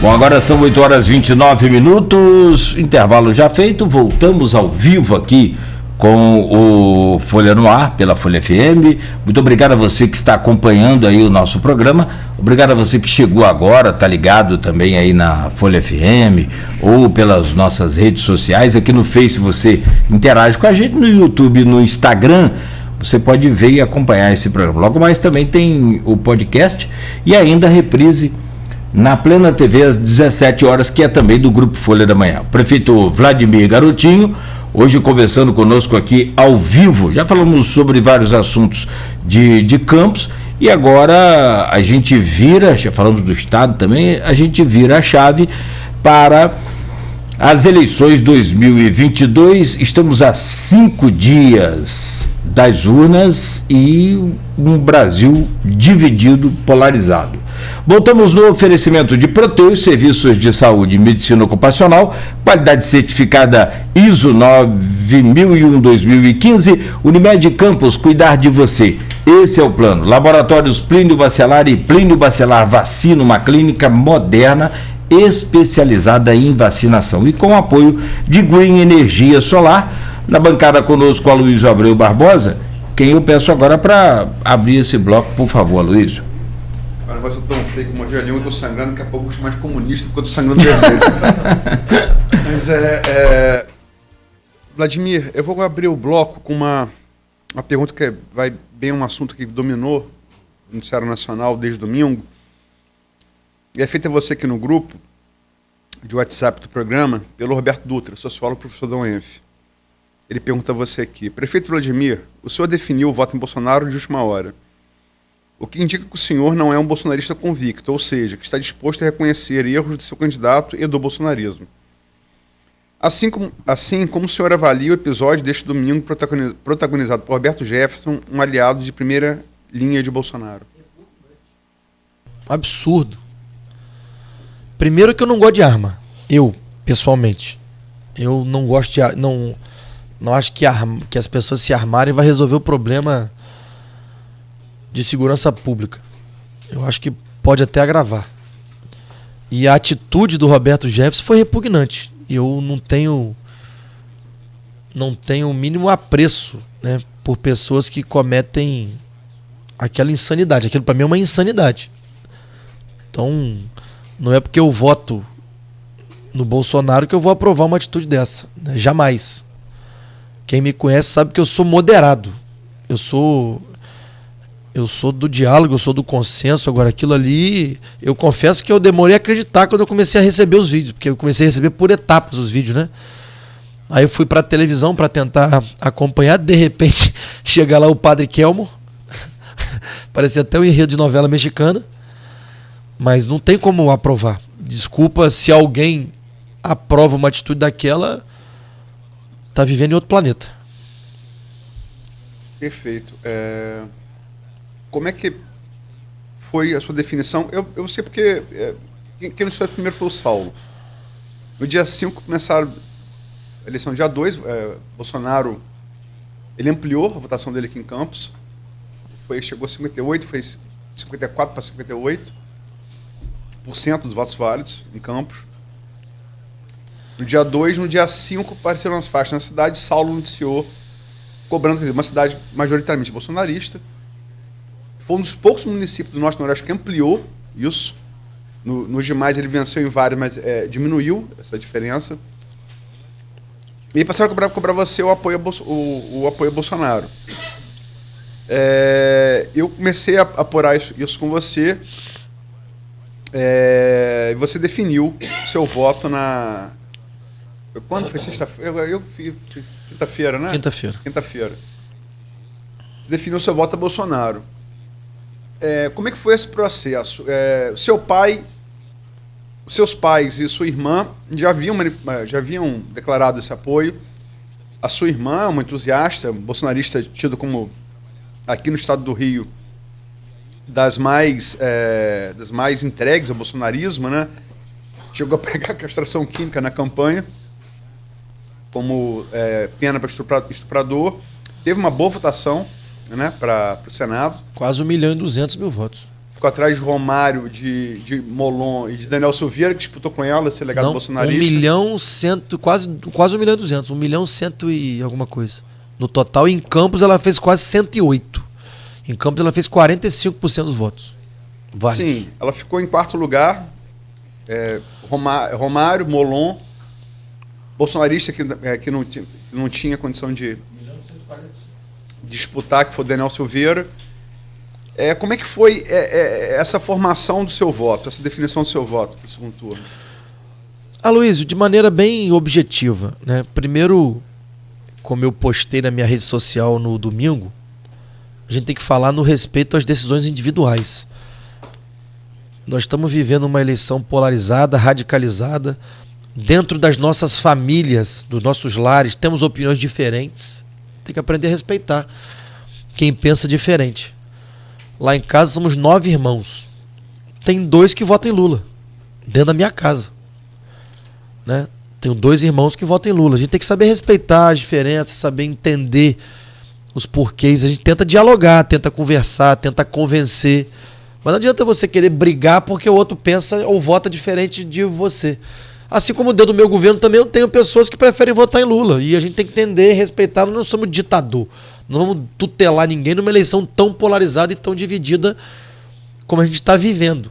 Bom, agora são 8 horas e 29 minutos, intervalo já feito, voltamos ao vivo aqui com o Folha no Ar, pela Folha FM. Muito obrigado a você que está acompanhando aí o nosso programa, obrigado a você que chegou agora, está ligado também aí na Folha FM, ou pelas nossas redes sociais, aqui no Face você interage com a gente, no YouTube, no Instagram, você pode ver e acompanhar esse programa. Logo mais também tem o podcast e ainda a reprise na Plena TV às 17 horas, que é também do Grupo Folha da Manhã. O prefeito Vladimir Garotinho, hoje conversando conosco aqui ao vivo. Já falamos sobre vários assuntos de Campos e agora a gente vira, já falamos do Estado também, a gente vira a chave para as eleições 2022. Estamos a 5 dias das urnas e um Brasil dividido, polarizado. Voltamos no oferecimento de Proteus, serviços de saúde e medicina ocupacional, qualidade certificada ISO 9001-2015, Unimed Campos, cuidar de você. Esse é o plano. Laboratórios Plínio Bacelar e Plínio Bacelar Vacina, uma clínica moderna especializada em vacinação. E com o apoio de Green Energia Solar. Na bancada conosco, Aloysio Abreu Barbosa, quem eu peço agora para abrir esse bloco, por favor, Aloysio. O negócio tão feio como uma gelinha, eu estou sangrando, daqui a pouco eu vou mais comunista porque eu estou sangrando vermelho. Mas Vladimir, eu vou abrir o bloco com uma pergunta que vai bem um assunto que dominou no Noticiário Nacional desde domingo. E é feita você aqui no grupo de WhatsApp do programa, pelo Roberto Dutra, sociólogo, professor da UENF. Ele pergunta a você aqui: prefeito Vladimir, o senhor definiu o voto em Bolsonaro de última hora, o que indica que o senhor não é um bolsonarista convicto, ou seja, que está disposto a reconhecer erros do seu candidato e do bolsonarismo. Assim como o senhor avalia o episódio deste domingo protagonizado por Roberto Jefferson, um aliado de primeira linha de Bolsonaro? Absurdo. Primeiro que eu não gosto de arma. Eu, pessoalmente. Eu não gosto de... Não acho que as pessoas se armarem vai resolver o problema de segurança pública. Eu acho que pode até agravar. E a atitude do Roberto Jefferson foi repugnante. Eu não tenho o mínimo apreço, né, por pessoas que cometem aquela insanidade. Aquilo para mim é uma insanidade. Então, não é porque eu voto no Bolsonaro que eu vou aprovar uma atitude dessa, né? Jamais. Quem me conhece sabe que eu sou moderado. Eu sou do diálogo, eu sou do consenso. Agora, aquilo ali, eu confesso que eu demorei a acreditar quando eu comecei a receber os vídeos, porque eu comecei a receber por etapas os vídeos, né? Aí eu fui para a televisão para tentar acompanhar, de repente chega lá o Padre Kelmo, parecia até um enredo de novela mexicana, mas não tem como aprovar. Desculpa, se alguém aprova uma atitude daquela, tá vivendo em outro planeta. Perfeito. Como é que foi a sua definição? Eu sei porque quem não estudou primeiro foi o Saulo. No dia 5 começaram a eleição. Dia 2, Bolsonaro, ele ampliou a votação dele aqui em Campos. Chegou a 58, foi 54 para 58% dos votos válidos em Campos. No dia 2, no dia 5, apareceram as faixas na cidade. Saulo noticiou, cobrando, quer dizer, uma cidade majoritariamente bolsonarista. Foi um dos poucos municípios do Norte Noroeste que ampliou isso. Nos demais ele venceu em vários, mas diminuiu essa diferença. E aí passaram a cobrar você o apoio a Bolsonaro. Eu comecei a apurar isso com você. Você definiu seu voto na... Quando foi sexta-feira? Eu fiz quinta-feira, né? Quinta-feira. Você definiu seu voto a Bolsonaro. Como é que foi esse processo? Os seus pais e sua irmã já haviam declarado esse apoio. A sua irmã, uma entusiasta, bolsonarista, tido como, aqui no estado do Rio, das mais entregues ao bolsonarismo, né? Chegou a pregar castração química na campanha, como pena para estuprador. Teve uma boa votação, né, para o Senado. Quase 1.200.000 votos. ficou atrás de Romário, de Molon e de Daniel Silveira, que disputou com ela esse legado bolsonarista. 1 milhão, quase 1 milhão e 200, 1 milhão 100 e alguma coisa. No total, em Campos ela fez quase 108. Em Campos ela fez 45% dos votos. Vários. Sim, ela ficou em quarto lugar. Romário, Molon, bolsonarista que não tinha condição de disputar, que foi o Daniel Silveira. Como é que foi essa formação do seu voto, essa definição do seu voto para o segundo turno? Aloysio, de maneira bem objetiva, né? Primeiro, como eu postei na minha rede social no domingo, a gente tem que falar no respeito às decisões individuais. Nós estamos vivendo uma eleição polarizada, radicalizada. Dentro das nossas famílias, dos nossos lares, temos opiniões diferentes. Tem que aprender a respeitar quem pensa diferente. Lá em casa somos 9 irmãos. Tem 2 que votam em Lula, dentro da minha casa. Né? Tenho 2 irmãos que votam em Lula. A gente tem que saber respeitar as diferenças, saber entender os porquês. A gente tenta dialogar, tenta conversar, tenta convencer. Mas não adianta você querer brigar porque o outro pensa ou vota diferente de você. Assim como dentro do meu governo também eu tenho pessoas que preferem votar em Lula. E a gente tem que entender e respeitar. Nós não somos ditador. Não vamos tutelar ninguém numa eleição tão polarizada e tão dividida como a gente está vivendo.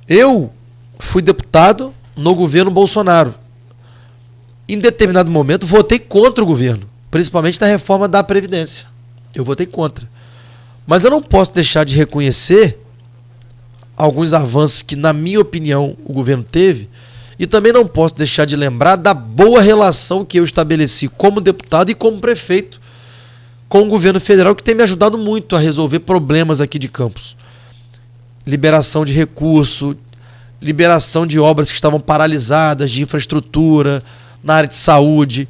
Eu fui deputado no governo Bolsonaro. Em determinado momento, votei contra o governo, principalmente na reforma da Previdência. Eu votei contra. Mas eu não posso deixar de reconhecer alguns avanços que, na minha opinião, o governo teve, e também não posso deixar de lembrar da boa relação que eu estabeleci como deputado e como prefeito com o governo federal, que tem me ajudado muito a resolver problemas aqui de Campos. Liberação de recurso, liberação de obras que estavam paralisadas, de infraestrutura, na área de saúde,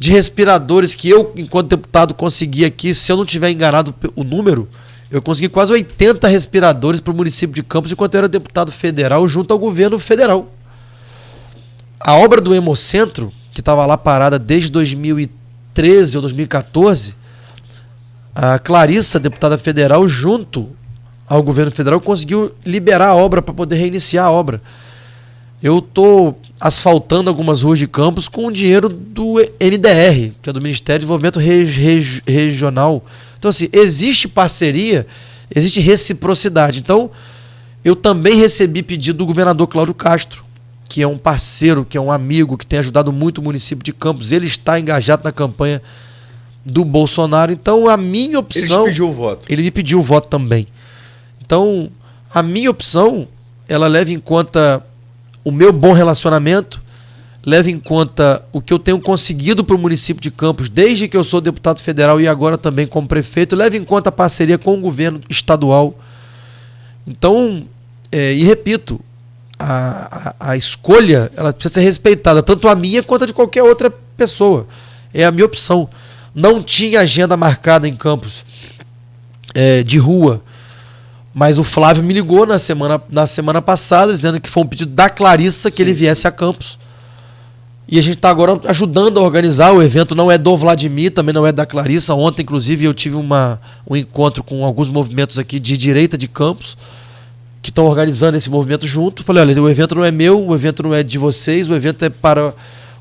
de respiradores que eu, enquanto deputado, consegui aqui, se eu não tiver enganado o número, eu consegui quase 80 respiradores para o município de Campos enquanto eu era deputado federal junto ao governo federal. A obra do Hemocentro, que estava lá parada desde 2013 ou 2014, a Clarissa, deputada federal, junto ao governo federal, conseguiu liberar a obra para poder reiniciar a obra. Eu estou asfaltando algumas ruas de Campos com o dinheiro do MDR, que é do Ministério de Desenvolvimento Regional. Então, assim, existe parceria, existe reciprocidade. Então, eu também recebi pedido do governador Cláudio Castro, que é um parceiro, que é um amigo, que tem ajudado muito o município de Campos. Ele está engajado na campanha do Bolsonaro. Então, a minha opção... Ele pediu o voto. Ele me pediu o voto também. Então, a minha opção, ela leva em conta o meu bom relacionamento, leva em conta o que eu tenho conseguido para o município de Campos, desde que eu sou deputado federal e agora também como prefeito, leva em conta a parceria com o governo estadual. Então, e repito, a escolha, ela precisa ser respeitada, tanto a minha quanto a de qualquer outra pessoa. É a minha opção. Não tinha agenda marcada em Campos de rua, mas o Flávio me ligou na semana passada, dizendo que foi um pedido da Clarissa que ele viesse a Campos. E a gente está agora ajudando a organizar. O evento não é do Vladimir, também não é da Clarissa. Ontem, inclusive, eu tive um encontro com alguns movimentos aqui de direita de Campos, que estão organizando esse movimento junto. Falei, olha, o evento não é meu, o evento não é de vocês, o evento é para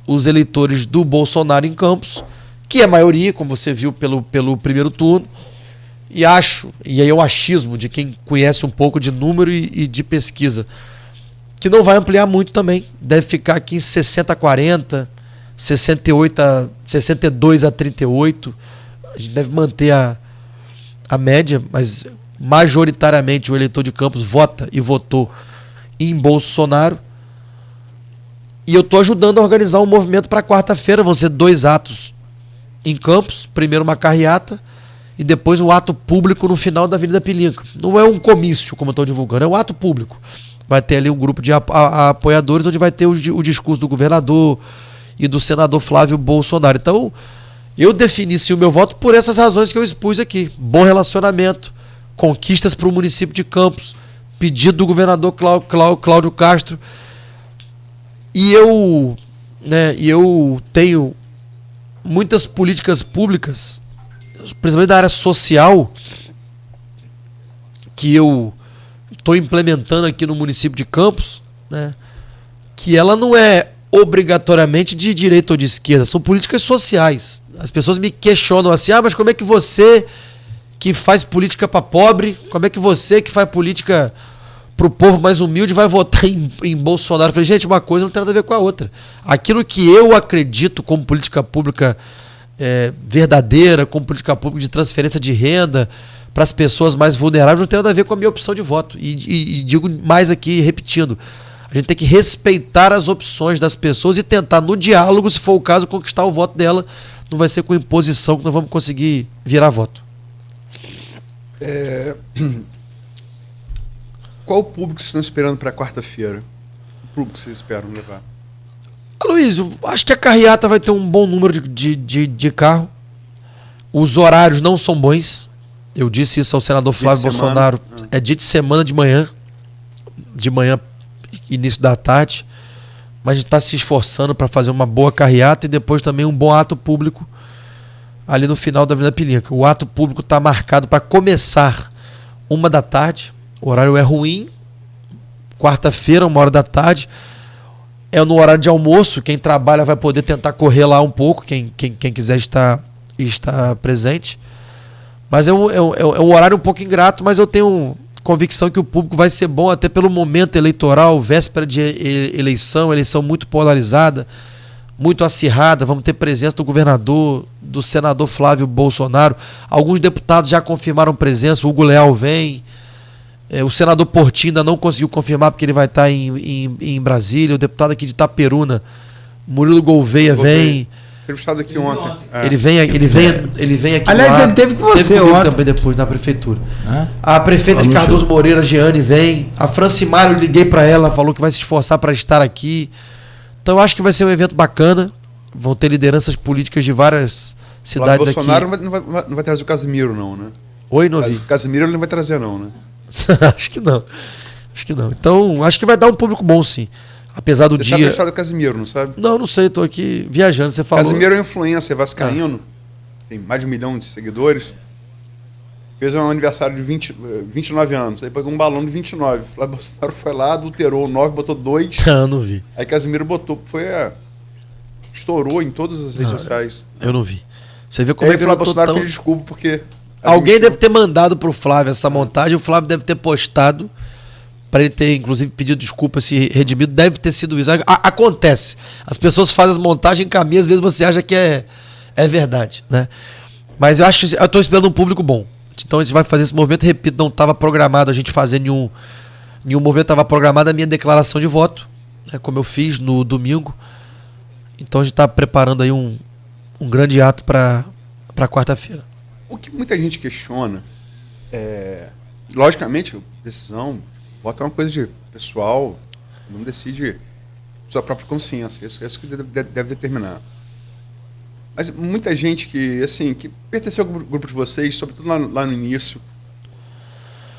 os eleitores do Bolsonaro em Campos, que é a maioria, como você viu pelo primeiro turno. E acho, e aí é o achismo de quem conhece um pouco de número e de pesquisa, que não vai ampliar muito também. Deve ficar aqui em 60-40, 62-38. A gente deve manter a média, mas majoritariamente o eleitor de Campos vota e votou em Bolsonaro. E eu estou ajudando a organizar um movimento para quarta-feira. Vão ser 2 atos em Campos. Primeiro uma carreata e depois um ato público no final da Avenida Pilinca. Não é um comício, como estão divulgando, é um ato público. Vai ter ali um grupo de apoiadores, onde vai ter o discurso do governador e do senador Flávio Bolsonaro. Então, eu defini sim o meu voto por essas razões que eu expus aqui. Bom relacionamento, conquistas para o município de Campos, pedido do governador Cláudio Castro. E eu tenho muitas políticas públicas, principalmente da área social, que eu estou implementando aqui no município de Campos, né, que ela não é obrigatoriamente de direita ou de esquerda, são políticas sociais. As pessoas me questionam assim, mas como é que você que faz política para pobre, como é que você que faz política para o povo mais humilde vai votar em Bolsonaro? Eu falei, gente, uma coisa não tem nada a ver com a outra. Aquilo que eu acredito como política pública verdadeira, como política pública de transferência de renda para as pessoas mais vulneráveis, não tem nada a ver com a minha opção de voto. E digo mais aqui, repetindo, a gente tem que respeitar as opções das pessoas e tentar, no diálogo, se for o caso, conquistar o voto dela. Não vai ser com imposição que nós vamos conseguir virar voto. Qual o público vocês estão esperando para quarta-feira? O público que vocês esperam levar? Aloysio, acho que a carreata vai ter um bom número de carro. Os horários não são bons. Eu disse isso ao senador Flávio Bolsonaro. É dia de semana de manhã, início da tarde. Mas a gente está se esforçando para fazer uma boa carreata e depois também um bom ato público ali no final da Avenida Pilinca. O ato público está marcado para começar 13h. O horário é ruim. Quarta-feira, 13h. É no horário de almoço. Quem trabalha vai poder tentar correr lá um pouco. Quem quiser estar presente. Mas é um horário um pouco ingrato, mas eu tenho convicção que o público vai ser bom até pelo momento eleitoral, véspera de eleição muito polarizada, muito acirrada. Vamos ter presença do governador, do senador Flávio Bolsonaro. Alguns deputados já confirmaram presença. O Hugo Leal vem. O senador Portinho ainda não conseguiu confirmar porque ele vai estar em Brasília. O deputado aqui de Itaperuna, Murilo Gouveia, vem. Entrevistado aqui ontem. Ele vem aqui. Aliás, ele teve com você ontem. Também depois na prefeitura. A prefeita de Cardoso Moreira, Jeane, vem. A Francimário, eu liguei para ela, falou que vai se esforçar para estar aqui. Então eu acho que vai ser um evento bacana. Vão ter lideranças políticas de várias cidades aqui. O Bolsonaro não vai trazer o Casimiro, não, né? Oi, não vi. O Casimiro ele não vai trazer, não, né? Acho que não. Então, acho que vai dar um público bom, sim. Apesar do dia. Você sabe a história do Casimiro, não sabe? Não sei, tô aqui viajando, você falou. Casimiro é um influencer vascaíno, tem mais de 1 milhão de seguidores. Fez um aniversário de 29 anos, aí pegou um balão de 29. Flávio Bolsonaro foi lá, adulterou o 9, botou 2. Não vi. Aí Casimiro botou, estourou em todas as redes sociais. Eu não vi. Você vê como é que Flávio Bolsonaro pediu desculpa porque... Alguém deve ter mandado pro Flávio essa montagem, o Flávio deve ter postado, para ele ter, inclusive, pedido desculpa, se redimido, deve ter sido isso. Acontece. As pessoas fazem as montagens em caminho, às vezes você acha que é verdade, né? Mas eu estou esperando um público bom. Então a gente vai fazer esse movimento, repito, não estava programado a gente fazer nenhum movimento, estava programada a minha declaração de voto, né, como eu fiz no domingo. Então a gente está preparando aí um grande ato para quarta-feira. O que muita gente questiona logicamente, decisão, voto é uma coisa de pessoal, não decide sua própria consciência, isso que deve determinar. Mas muita gente que pertenceu ao grupo de vocês, sobretudo lá no início,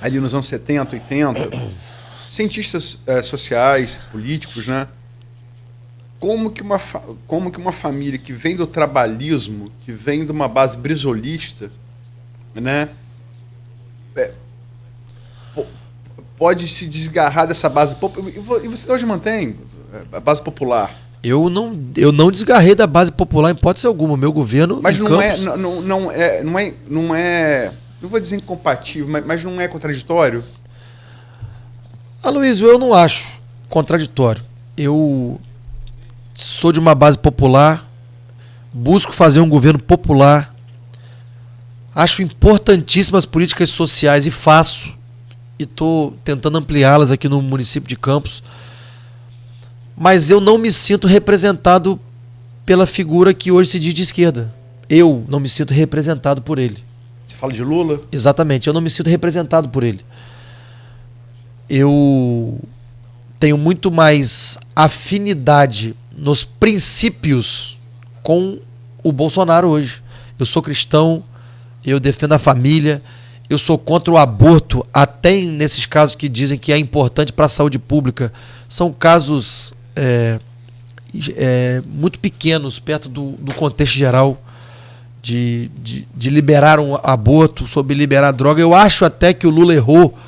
ali nos anos 70, 80, cientistas sociais, políticos, né? Como que uma família que vem do trabalhismo, que vem de uma base brisolista, né, pode se desgarrar dessa base popular? E você hoje mantém a base popular? Eu não desgarrei da base popular em hipótese alguma. Meu governo. Mas não vou dizer incompatível, mas não é contraditório? Aloysio, eu não acho contraditório. Eu sou de uma base popular, busco fazer um governo popular, acho importantíssimas políticas sociais e faço, e estou tentando ampliá-las aqui no município de Campos, mas eu não me sinto representado pela figura que hoje se diz de esquerda. Eu não me sinto representado por ele. Você fala de Lula? Exatamente, eu não me sinto representado por ele. Eu tenho muito mais afinidade nos princípios com o Bolsonaro hoje. Eu sou cristão, eu defendo a família, eu sou contra o aborto, até nesses casos que dizem que é importante para a saúde pública. São casos muito pequenos, perto do contexto geral de liberar um aborto, sobre liberar droga. Eu acho até que o Lula errou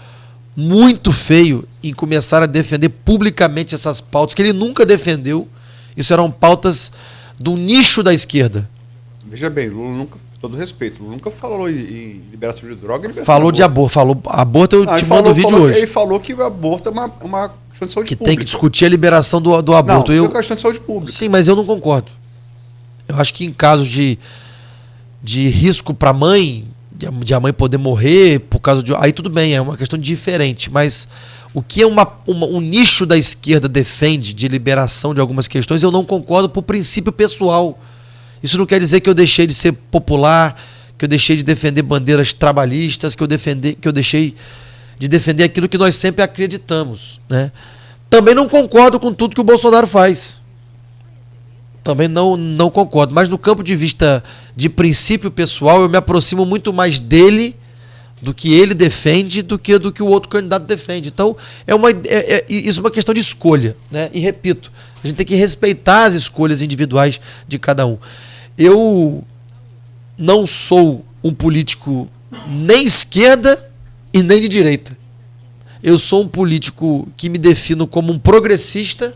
muito feio em começar a defender publicamente essas pautas que ele nunca defendeu. Isso eram pautas do nicho da esquerda. Veja bem, Lula nunca, com todo respeito, Lula nunca falou em liberação de droga. Falou de aborto. Falou aborto, eu te mando o vídeo hoje. Ele falou que o aborto é uma questão de saúde que pública. Tem que discutir a liberação do aborto. Não, é questão de saúde pública. Sim, mas eu não concordo. Eu acho que em casos de risco para a mãe, de a mãe poder morrer por causa de... Aí tudo bem, é uma questão diferente. Mas o que um nicho da esquerda defende de liberação de algumas questões, eu não concordo por princípio pessoal. Isso não quer dizer que eu deixei de ser popular, que eu deixei de defender bandeiras trabalhistas, que eu deixei de defender aquilo que nós sempre acreditamos, né? Também não concordo com tudo que o Bolsonaro faz. Também não concordo. Mas no campo de vista de princípio pessoal, eu me aproximo muito mais dele do que ele defende do que o outro candidato defende. Então, isso é uma questão de escolha, né? E repito, a gente tem que respeitar as escolhas individuais de cada um. Eu não sou um político nem esquerda e nem de direita. Eu sou um político que me defino como um progressista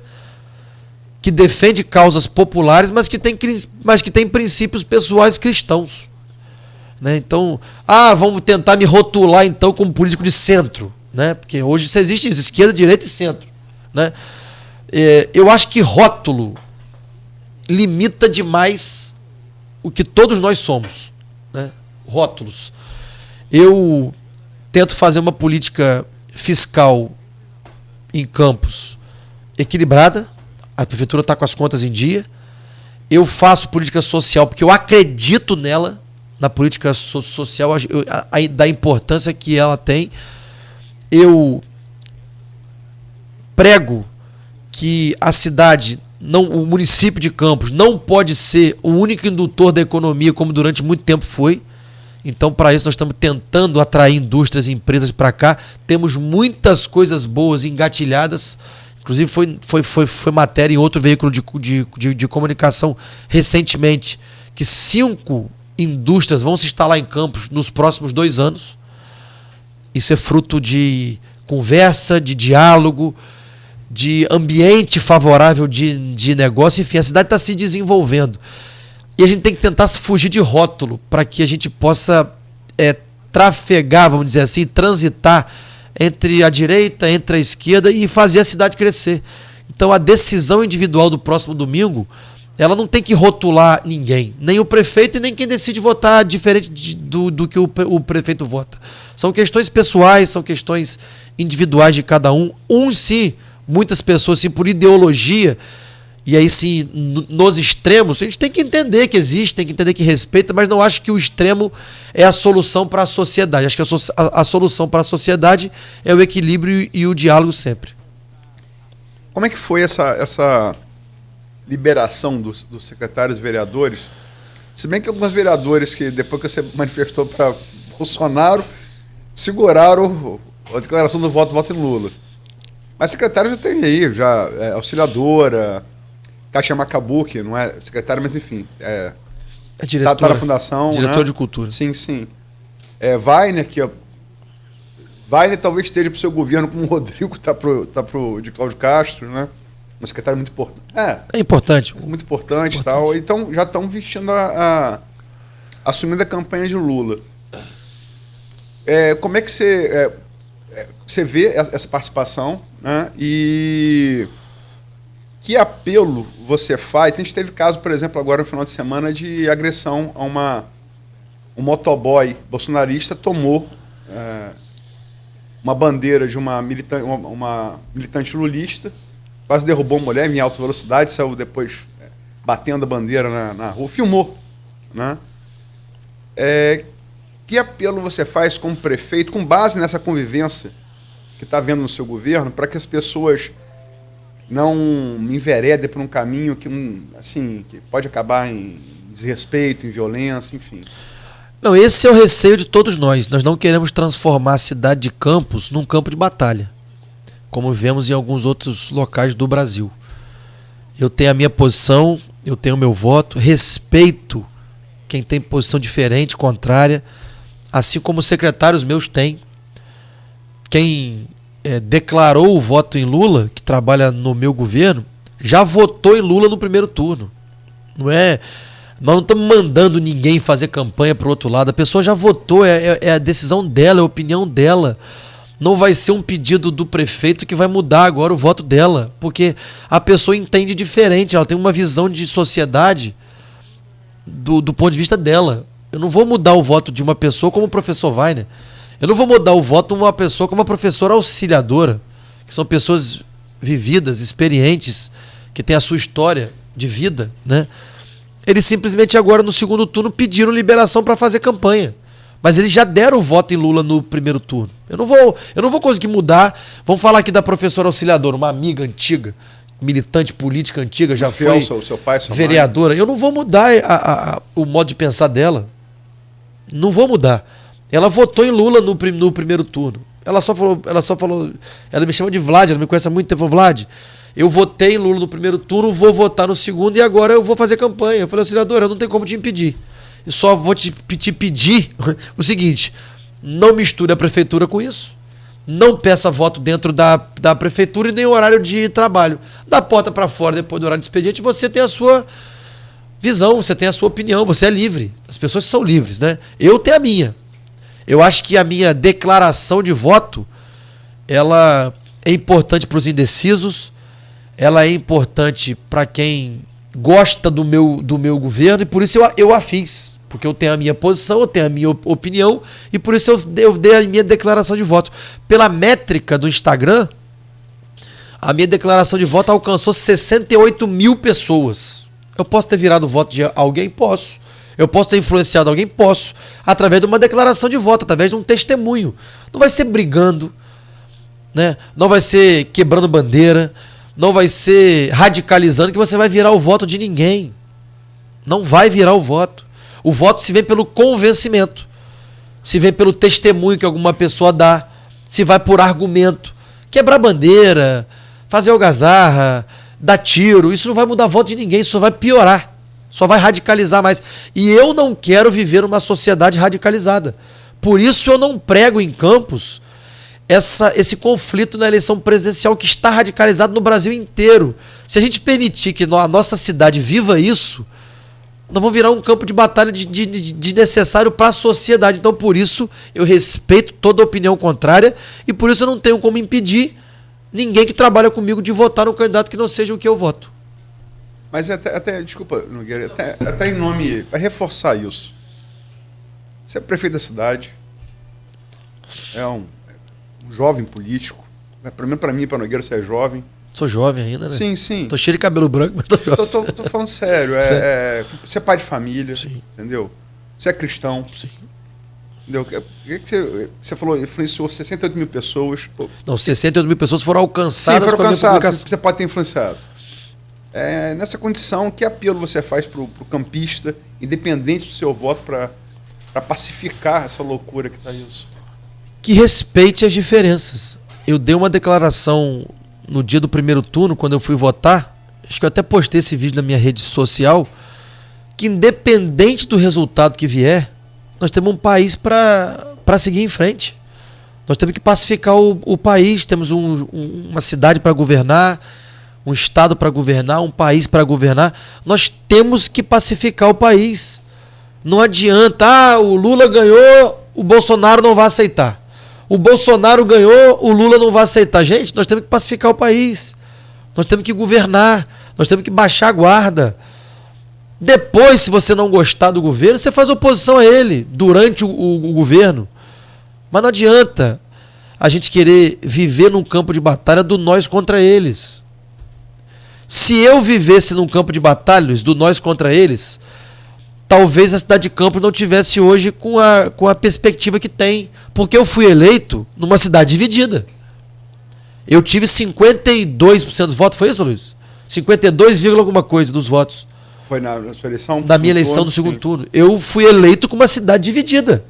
que defende causas populares, mas que tem princípios pessoais cristãos, né? Então, vamos tentar me rotular então como político de centro, né? Porque hoje só existe isso, esquerda, direita e centro, né? Eu acho que rótulo limita demais o que todos nós somos, né? Rótulos. Eu tento fazer uma política fiscal em Campos equilibrada. A prefeitura está com as contas em dia. Eu faço política social porque eu acredito nela, na política social, da importância que ela tem. Eu prego que a cidade, o município de Campos, não pode ser o único indutor da economia como durante muito tempo foi. Então, para isso, nós estamos tentando atrair indústrias e empresas para cá. Temos muitas coisas boas engatilhadas. Inclusive, foi matéria em outro veículo de comunicação recentemente que 5 indústrias vão se instalar em Campos nos próximos 2 anos. Isso é fruto de conversa, de diálogo, de ambiente favorável de negócio. Enfim, a cidade está se desenvolvendo. E a gente tem que tentar fugir de rótulo para que a gente possa trafegar, vamos dizer assim, transitar entre a direita, entre a esquerda e fazer a cidade crescer. Então a decisão individual do próximo domingo, ela não tem que rotular ninguém, nem o prefeito e nem quem decide votar diferente do que o prefeito vota. São questões pessoais, são questões individuais de cada um. Sim, muitas pessoas sim, por ideologia. E aí sim, nos extremos, a gente tem que entender que existe, tem que entender que respeita, mas não acho que o extremo é a solução para a sociedade. Acho que a solução para a sociedade é o equilíbrio e o diálogo sempre. Como é que foi essa liberação dos secretários e vereadores? Se bem que alguns vereadores que depois que você manifestou para Bolsonaro, seguraram a declaração do voto em Lula. Mas secretário já tem aí, auxiliadora... Caixa Macabu, que não é secretário, mas enfim. Diretora, tá na fundação. Diretor, né? De cultura. Sim. Weiner, Weiner talvez esteja para o seu governo, como o Rodrigo está pro de Cláudio Castro, né? Um secretário muito importante. É importante. Muito importante e tal. Então já estão vestindo assumindo a campanha de Lula. Como é que você vê essa participação, né? E que apelo você faz? A gente teve caso, por exemplo, agora no final de semana, de agressão a um motoboy bolsonarista tomou uma bandeira de uma militante lulista, quase derrubou uma mulher em alta velocidade, saiu depois batendo a bandeira na rua, filmou, né? Que apelo você faz como prefeito, com base nessa convivência que está havendo no seu governo, para que as pessoas não enveredem por um caminho que pode acabar em desrespeito, em violência, enfim? Não, esse é o receio de todos nós. Nós não queremos transformar a cidade de Campos num campo de batalha, como vemos em alguns outros locais do Brasil. Eu tenho a minha posição, eu tenho o meu voto, respeito quem tem posição diferente, contrária, assim como secretários meus têm. Quem declarou o voto em Lula, que trabalha no meu governo, já votou em Lula no primeiro turno. Nós não estamos mandando ninguém fazer campanha para o outro lado. A pessoa já votou, é a decisão dela, é a opinião dela. Não vai ser um pedido do prefeito que vai mudar agora o voto dela, porque a pessoa entende diferente, ela tem uma visão de sociedade do ponto de vista dela. Eu não vou mudar o voto de uma pessoa como o professor Weiner. Eu não vou mudar o voto de uma pessoa como uma professora auxiliadora, que são pessoas vividas, experientes, que têm a sua história de vida, né? Eles simplesmente agora no segundo turno pediram liberação para fazer campanha. Mas eles já deram o voto em Lula no primeiro turno. Eu não vou conseguir mudar. Vamos falar aqui da professora auxiliadora, uma amiga antiga, militante política antiga, já foi seu pai, sua vereadora. mãe. Eu não vou mudar o modo de pensar dela. Não vou mudar. Ela votou em Lula no primeiro turno. Ela só falou, ela me chama de Vlad, ela me conhece há muito tempo, Vlad. Eu votei em Lula no primeiro turno, vou votar no segundo e agora eu vou fazer campanha. Eu falei, auxiliadora, eu não tenho como te impedir. Eu só vou te pedir o seguinte: não misture a prefeitura com isso. Não peça voto dentro da prefeitura e nem horário de trabalho. Da porta para fora, depois do horário de expediente, você tem a sua visão, você tem a sua opinião, você é livre. As pessoas são livres, né? Eu tenho a minha. Eu acho que a minha declaração de voto, ela é importante para os indecisos, ela é importante para quem gosta do meu governo e por isso eu a fiz. Porque eu tenho a minha posição, eu tenho a minha opinião e por isso eu dei a minha declaração de voto. Pela métrica do Instagram, a minha declaração de voto alcançou 68 mil pessoas. Eu posso ter virado o voto de alguém? Posso. Eu posso ter influenciado alguém? Posso. Através de uma declaração de voto, através de um testemunho. Não vai ser brigando, né? Não vai ser quebrando bandeira, não vai ser radicalizando que você vai virar o voto de ninguém. Não vai virar o voto. O voto se vê pelo convencimento, se vê pelo testemunho que alguma pessoa dá, se vai por argumento. Quebrar bandeira, fazer algazarra, dar tiro, isso não vai mudar voto de ninguém, isso só vai piorar, só vai radicalizar mais. E eu não quero viver numa sociedade radicalizada. Por isso eu não prego em Campos esse conflito na eleição presidencial que está radicalizado no Brasil inteiro. Se a gente permitir que a nossa cidade viva isso, nós vamos virar um campo de batalha de necessário para a sociedade. Então, por isso, eu respeito toda a opinião contrária e por isso eu não tenho como impedir ninguém que trabalha comigo de votar no candidato que não seja o que eu voto. Mas desculpa, Nogueira, até em nome, para reforçar isso, você é prefeito da cidade, é um jovem político, pelo menos para mim e para Nogueira você é jovem. Sou jovem ainda, né? Sim, sim. Tô cheio de cabelo branco, mas tô jovem. Tô falando sério. Você é pai de família, sim, entendeu? Você é cristão. Sim. Entendeu? O que você falou, influenciou 68 mil pessoas. Pô. Não, 68 mil pessoas foram alcançadas com a minha publicação. Você pode ter influenciado. Nessa condição, que apelo você faz pro campista, independente do seu voto, para pacificar essa loucura que tá isso? Que respeite as diferenças. Eu dei uma declaração no dia do primeiro turno, quando eu fui votar, acho que eu até postei esse vídeo na minha rede social, que independente do resultado que vier, nós temos um país para seguir em frente. Nós temos que pacificar o país, temos uma cidade para governar, um estado para governar, um país para governar. Nós temos que pacificar o país. Não adianta, o Lula ganhou, o Bolsonaro não vai aceitar. O Bolsonaro ganhou, o Lula não vai aceitar. Gente, nós temos que pacificar o país. Nós temos que governar. Nós temos que baixar a guarda. Depois, se você não gostar do governo, você faz oposição a ele durante o governo. Mas não adianta a gente querer viver num campo de batalha do nós contra eles. Se eu vivesse num campo de batalhas do nós contra eles, talvez a cidade de Campos não tivesse hoje com a perspectiva que tem. Porque eu fui eleito numa cidade dividida. Eu tive 52% dos votos, foi isso, Luiz? 52, alguma coisa dos votos. Foi na sua eleição? Na minha eleição do segundo turno. Eu fui eleito com uma cidade dividida.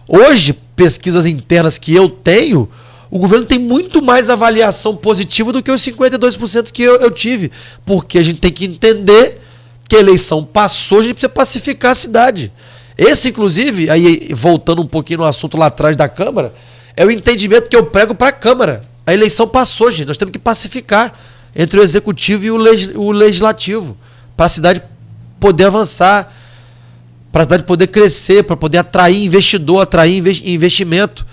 Hoje, pesquisas internas que eu tenho, o governo tem muito mais avaliação positiva do que os 52% que eu tive. Porque a gente tem que entender que a eleição passou, a gente precisa pacificar a cidade. Esse, inclusive, aí voltando um pouquinho no assunto lá atrás da Câmara, é o entendimento que eu prego para a Câmara. A eleição passou, gente. Nós temos que pacificar entre o executivo e o legislativo, para a cidade poder avançar, para a cidade poder crescer, para poder atrair investidor, atrair investimento.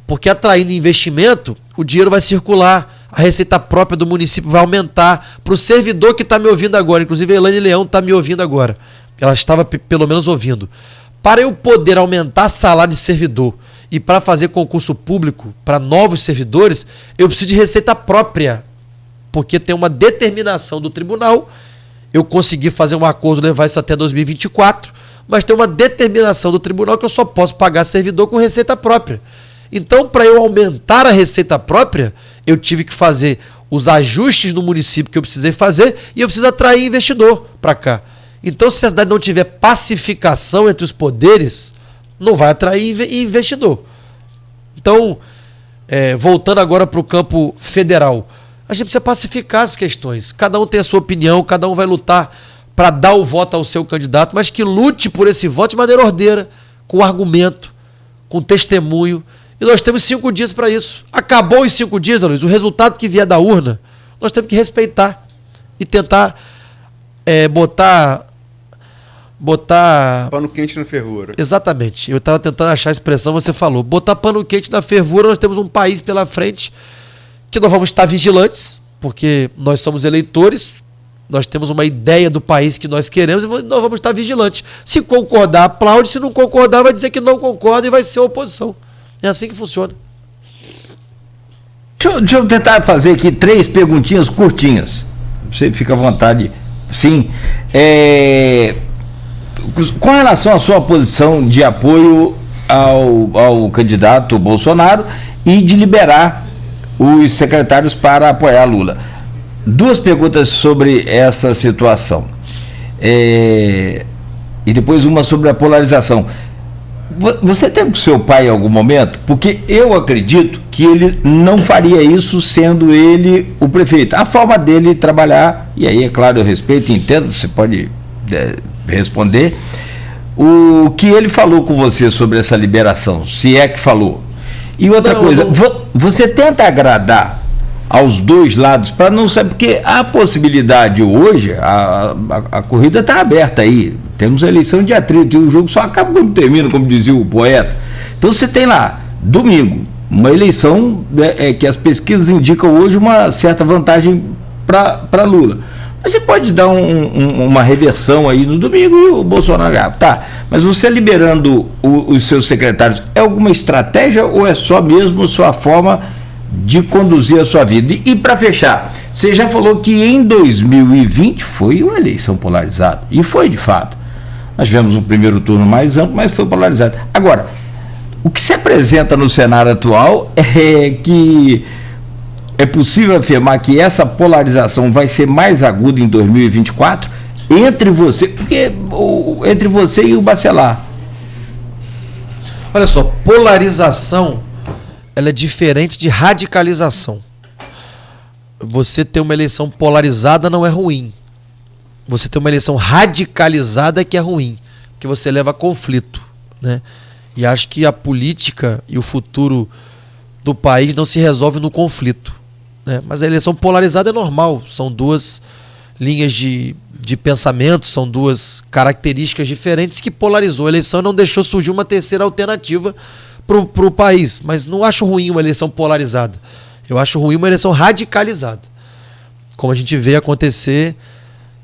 Porque atraindo investimento, o dinheiro vai circular, a receita própria do município vai aumentar. Para o servidor que está me ouvindo agora, inclusive a Elaine Leão está me ouvindo agora, ela estava pelo menos ouvindo. Para eu poder aumentar salário de servidor e para fazer concurso público para novos servidores, eu preciso de receita própria. Porque tem uma determinação do tribunal, eu consegui fazer um acordo, levar isso até 2024, mas tem uma determinação do tribunal que eu só posso pagar servidor com receita própria. Então, para eu aumentar a receita própria, eu tive que fazer os ajustes no município que eu precisei fazer e eu preciso atrair investidor para cá. Então, se a cidade não tiver pacificação entre os poderes, não vai atrair investidor. Então, voltando agora para o campo federal, a gente precisa pacificar as questões. Cada um tem a sua opinião, cada um vai lutar para dar o voto ao seu candidato, mas que lute por esse voto de maneira ordeira, com argumento, com testemunho. E nós temos 5 dias para isso. Acabou os 5 dias, Luiz, o resultado que vier da urna, nós temos que respeitar e tentar botar pano quente na fervura. Exatamente. Eu estava tentando achar a expressão, você falou. Botar pano quente na fervura, nós temos um país pela frente que nós vamos estar vigilantes, porque nós somos eleitores, nós temos uma ideia do país que nós queremos e nós vamos estar vigilantes. Se concordar, aplaude. Se não concordar, vai dizer que não concorda e vai ser oposição. É assim que funciona. Deixa eu tentar fazer aqui 3 perguntinhas curtinhas. Você fica à vontade. Sim. Com relação à sua posição de apoio ao candidato Bolsonaro e de liberar os secretários para apoiar Lula. 2 perguntas sobre essa situação. E depois uma sobre a polarização. Você teve com seu pai em algum momento? Porque eu acredito que ele não faria isso sendo ele o prefeito. A forma dele trabalhar, e aí é claro, eu respeito e entendo, você pode responder. O que ele falou com você sobre essa liberação, se é que falou. E outra coisa, você tenta agradar aos 2 lados para não saber, porque a possibilidade hoje, a corrida está aberta aí, temos a eleição dia 30 e o jogo só acaba quando termina, como dizia o poeta. Então você tem lá, domingo, uma eleição que as pesquisas indicam hoje uma certa vantagem para Lula. Mas você pode dar uma reversão aí no domingo e o Bolsonaro tá. Mas você liberando os seus secretários, é alguma estratégia ou é só mesmo sua forma de conduzir a sua vida? E para fechar, você já falou que em 2020 foi uma eleição polarizada, e foi de fato. Nós tivemos um primeiro turno mais amplo, mas foi polarizado. Agora, o que se apresenta no cenário atual é que é possível afirmar que essa polarização vai ser mais aguda em 2024 entre você e o Bacelar. Olha só, polarização ela é diferente de radicalização. Você ter uma eleição polarizada não é ruim. Você ter uma eleição radicalizada é que é ruim, porque você leva a conflito, né? E acho que a política e o futuro do país não se resolve no conflito, né? Mas a eleição polarizada é normal, são 2 linhas de pensamento, são 2 características diferentes que polarizou a eleição e não deixou surgir uma terceira alternativa para o país. Mas não acho ruim uma eleição polarizada, eu acho ruim uma eleição radicalizada, como a gente vê acontecer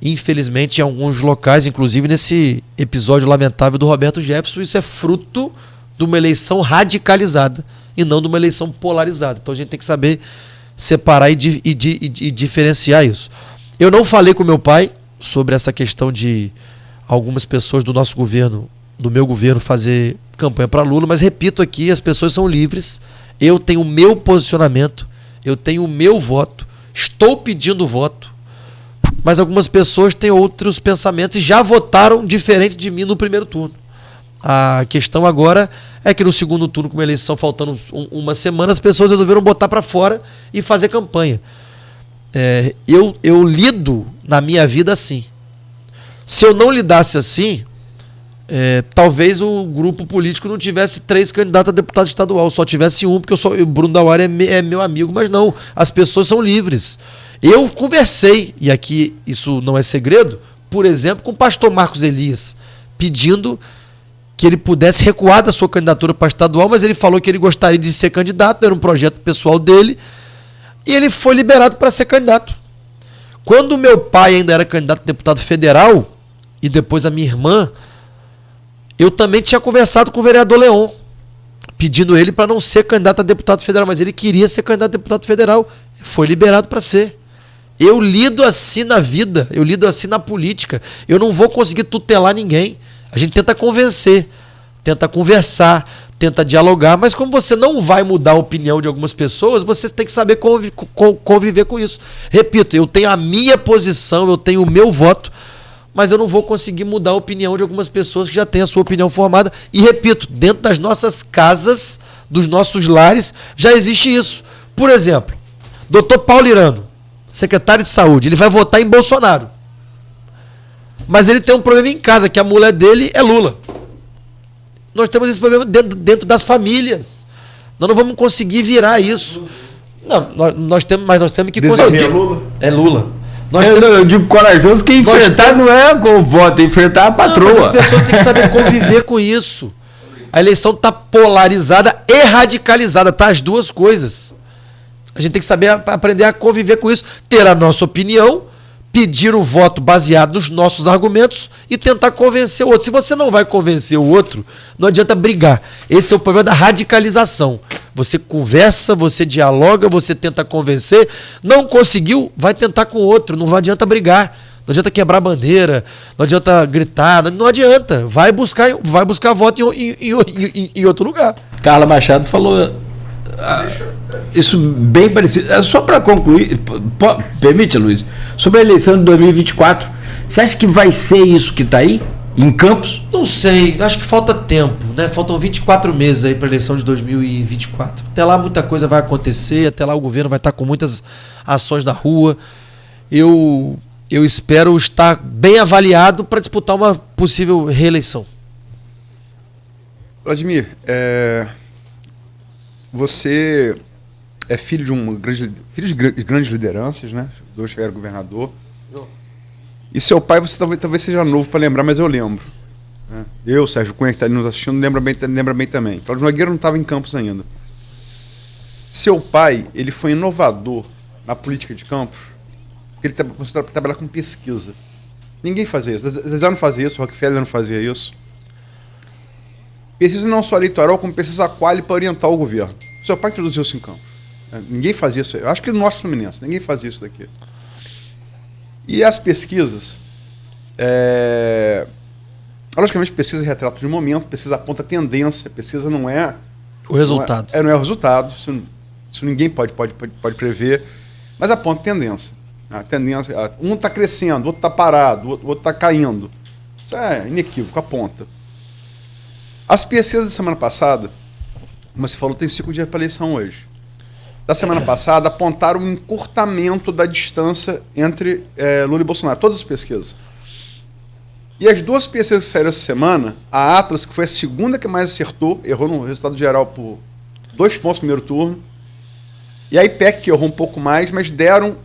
infelizmente em alguns locais, inclusive nesse episódio lamentável do Roberto Jefferson. Isso é fruto de uma eleição radicalizada e não de uma eleição polarizada. Então a gente tem que saber separar e diferenciar isso. Eu não falei com meu pai sobre essa questão de algumas pessoas do nosso governo, do meu governo, fazer campanha para Lula, mas repito aqui, as pessoas são livres, eu tenho o meu posicionamento, eu tenho o meu voto, estou pedindo voto, mas algumas pessoas têm outros pensamentos e já votaram diferente de mim no primeiro turno. A questão agora é que no segundo turno, com uma eleição faltando uma semana, as pessoas resolveram botar para fora e fazer campanha. Eu lido na minha vida assim. Se eu não lidasse assim, talvez o grupo político não tivesse 3 candidatos a deputado estadual, só tivesse um, porque o Bruno Dauara é meu amigo, mas não, as pessoas são livres. Eu conversei, e aqui isso não é segredo, por exemplo, com o pastor Marcos Elias, pedindo que ele pudesse recuar da sua candidatura para estadual, mas ele falou que ele gostaria de ser candidato, era um projeto pessoal dele, e ele foi liberado para ser candidato. Quando meu pai ainda era candidato a deputado federal, e depois a minha irmã, eu também tinha conversado com o vereador Leon, pedindo ele para não ser candidato a deputado federal, mas ele queria ser candidato a deputado federal, foi liberado para ser. Eu lido assim na vida, eu lido assim na política, eu não vou conseguir tutelar ninguém. A gente tenta convencer, tenta conversar, tenta dialogar, mas como você não vai mudar a opinião de algumas pessoas, você tem que saber conviver com isso. Repito, eu tenho a minha posição, eu tenho o meu voto, mas eu não vou conseguir mudar a opinião de algumas pessoas que já têm a sua opinião formada. E repito, dentro das nossas casas, dos nossos lares, já existe isso. Por exemplo, Dr. Paulo Irano, secretário de saúde, ele vai votar em Bolsonaro. Mas ele tem um problema em casa, que a mulher dele é Lula. Nós temos esse problema dentro das famílias. Nós não vamos conseguir virar isso. Não, nós temos que conseguir. É Lula? É Lula. Eu digo corajoso que enfrentar não é com o voto, é enfrentar a patroa. Mas as pessoas têm que saber conviver com isso. A eleição está polarizada e radicalizada, tá? As duas coisas. A gente tem que saber aprender a conviver com isso, ter a nossa opinião, pedir o voto baseado nos nossos argumentos e tentar convencer o outro. Se você não vai convencer o outro, não adianta brigar. Esse é o problema da radicalização. Você conversa, você dialoga, você tenta convencer. Não conseguiu, vai tentar com o outro. Não adianta brigar. Não adianta quebrar bandeira. Não adianta gritar. Não adianta. Vai buscar voto em outro lugar. Carla Machado falou isso bem parecido. Só para concluir, permite, Luiz, sobre a eleição de 2024, você acha que vai ser isso que está aí? Em Campos? Não sei, acho que falta tempo, né? Faltam 24 meses aí para a eleição de 2024. Até lá muita coisa vai acontecer, até lá o governo vai estar com muitas ações na rua. Eu espero estar bem avaliado para disputar uma possível reeleição. Vladimir, você é filho de grandes lideranças, né? Os 2 chegaram governador. E seu pai, você talvez seja novo para lembrar, mas eu lembro. Né? Eu, Sérgio Cunha, que está nos assistindo, lembra bem também. Cláudio Nogueira não estava em Campos ainda. Seu pai, ele foi inovador na política de Campos, porque ele começou a trabalhar com pesquisa. Ninguém fazia isso. Zezé não fazia isso, Rockefeller não fazia isso. Pesquisa não só eleitoral, como pesquisa quali para orientar o governo. Seu pai introduziu isso em Campos. Ninguém fazia isso. Eu acho que no nosso Fluminense, ninguém fazia isso daqui. E as pesquisas, logicamente, pesquisa retrato de momento, pesquisa aponta tendência, pesquisa não é o resultado. Não é o resultado, isso ninguém pode prever, mas aponta tendência. A tendência, um está crescendo, o outro está parado, o outro está caindo. Isso é inequívoco, aponta. As pesquisas da semana passada, como você falou, tem 5 dias para eleição hoje. Da semana passada, apontaram um encurtamento da distância entre Lula e Bolsonaro, todas as pesquisas. E as 2 pesquisas que saíram essa semana, a Atlas, que foi a segunda que mais acertou, errou no resultado geral por 2 pontos no primeiro turno, e a IPEC, que errou um pouco mais, mas deram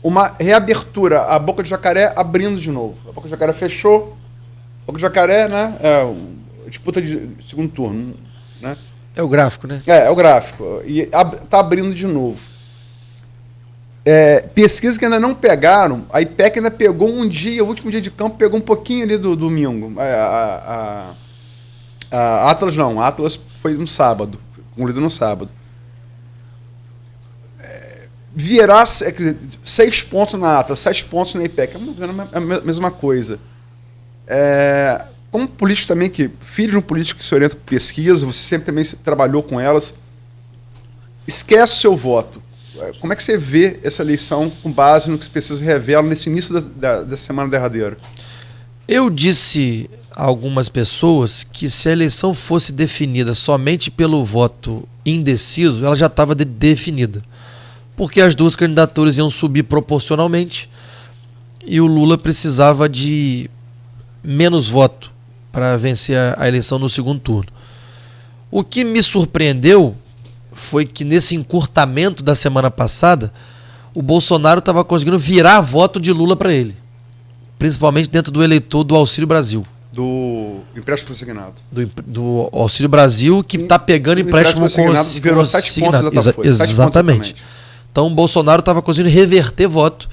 uma reabertura, a boca de jacaré abrindo de novo. A boca de jacaré fechou, a boca de jacaré, né, disputa de segundo turno, né? É o gráfico, né? É o gráfico. E está abrindo de novo. Pesquisas que ainda não pegaram, a IPEC ainda pegou um dia, o último dia de campo, pegou um pouquinho ali do domingo. A Atlas não, a Atlas foi no sábado, concluído no sábado. Virar 6 pontos na Atlas, 6 pontos na IPEC, é a mesma coisa. Como político também, filho de um político que se orienta por pesquisa, você sempre também trabalhou com elas, esquece o seu voto. Como é que você vê essa eleição com base no que as pesquisas revelam nesse início da semana derradeira? Eu disse a algumas pessoas que se a eleição fosse definida somente pelo voto indeciso, ela já estava definida. Porque as 2 candidaturas iam subir proporcionalmente e o Lula precisava de menos voto para vencer a eleição no segundo turno. O que me surpreendeu foi que nesse encurtamento da semana passada, o Bolsonaro estava conseguindo virar voto de Lula para ele. Principalmente dentro do eleitor do Auxílio Brasil. Do empréstimo consignado. Do Auxílio Brasil, que está pegando empréstimo virou 7 pontos da Datafolha. Exatamente. Então o Bolsonaro estava conseguindo reverter voto,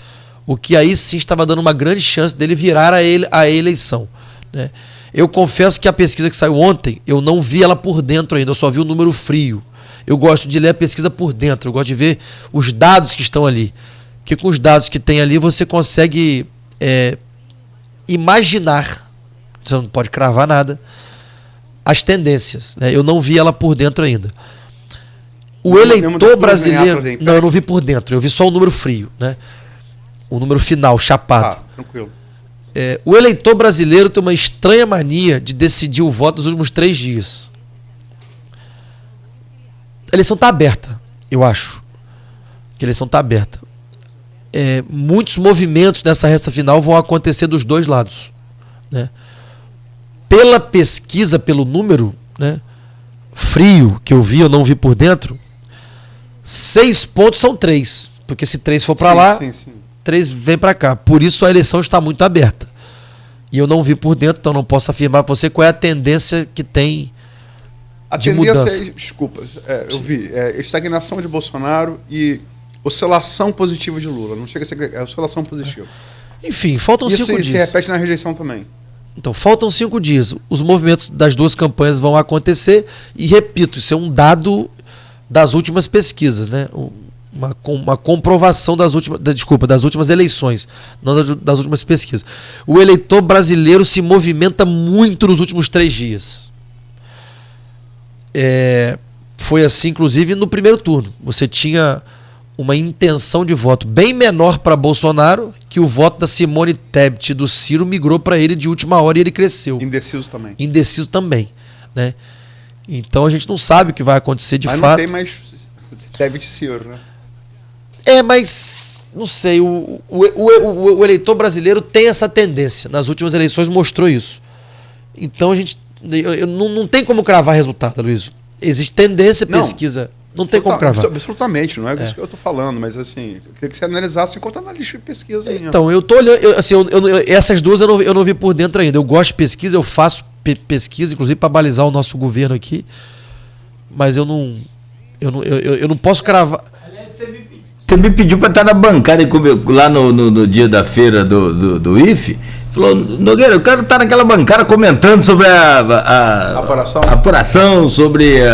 o que aí sim estava dando uma grande chance dele virar a eleição, né? Eu confesso que a pesquisa que saiu ontem, eu não vi ela por dentro ainda, eu só vi o número frio. Eu gosto de ler a pesquisa por dentro, eu gosto de ver os dados que estão ali. Porque com os dados que tem ali você consegue imaginar, você não pode cravar nada, as tendências, né? Eu não vi ela por dentro ainda. O eleitor brasileiro... Não, eu não vi por dentro, eu vi só o número frio, né? O número final, chapado. Tranquilo. O eleitor brasileiro tem uma estranha mania de decidir o voto nos últimos 3 dias. A eleição está aberta, eu acho. A eleição está aberta. Muitos movimentos nessa reta final vão acontecer dos dois lados, né? Pela pesquisa, pelo número, né, frio que eu vi, eu não vi por dentro, 6 pontos são 3. Porque se 3 for para lá, 3 vem para cá. Por isso a eleição está muito aberta. E eu não vi por dentro, então não posso afirmar para você qual é a tendência que tem de mudança. A tendência desculpa, eu vi, estagnação de Bolsonaro e oscilação positiva de Lula. Não chega a ser oscilação positiva. Enfim, faltam 5 dias. Isso se repete na rejeição também. Então, faltam 5 dias. Os movimentos das duas campanhas vão acontecer e, repito, isso é um dado das últimas pesquisas, né? Uma comprovação das últimas eleições, não das últimas pesquisas. O eleitor brasileiro se movimenta muito nos últimos 3 dias. Foi assim, inclusive, no primeiro turno. Você tinha uma intenção de voto bem menor para Bolsonaro, que o voto da Simone Tebet e do Ciro migrou para ele de última hora e ele cresceu. Indeciso também, né? Então a gente não sabe o que vai acontecer de fato. Mas não tem mais Tebet e Ciro, né? Mas não sei, o eleitor brasileiro tem essa tendência. Nas últimas eleições mostrou isso. Então a gente não tem como cravar resultado, Luiz. Existe tendência, pesquisa. Não tem como cravar. Absolutamente, não é isso que eu estou falando, mas assim, eu queria que você analisasse enquanto analista de pesquisa. Então, eu estou olhando, essas duas eu não vi por dentro ainda. Eu gosto de pesquisa, eu faço pesquisa, inclusive para balizar o nosso governo aqui, mas eu não posso cravar. Você me pediu para estar na bancada lá no dia da feira do IFE. Falou, Nogueira, eu quero estar naquela bancada comentando sobre a apuração, sobre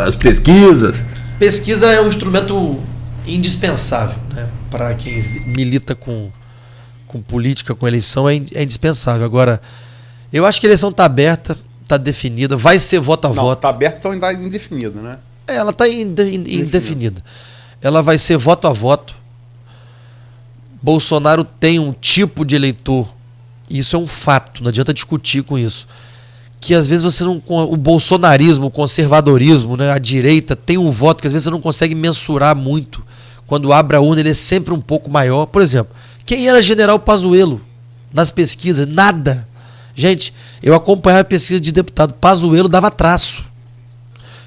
as pesquisas. Pesquisa é um instrumento indispensável, né? Para quem milita com política, com eleição, é indispensável. Agora, eu acho que a eleição está aberta, está definida, vai ser voto a voto. Está aberta, então ainda indefinida, né? Ela está indefinida. Ela vai ser voto a voto. Bolsonaro tem um tipo de eleitor, e isso é um fato, não adianta discutir com isso, que às vezes você não... O bolsonarismo, o conservadorismo, né, a direita tem um voto que às vezes você não consegue mensurar muito. Quando abre a urna, ele é sempre um pouco maior. Por exemplo, quem era General Pazuello nas pesquisas? Nada. Gente, eu acompanhava a pesquisa de deputado. Pazuello dava traço.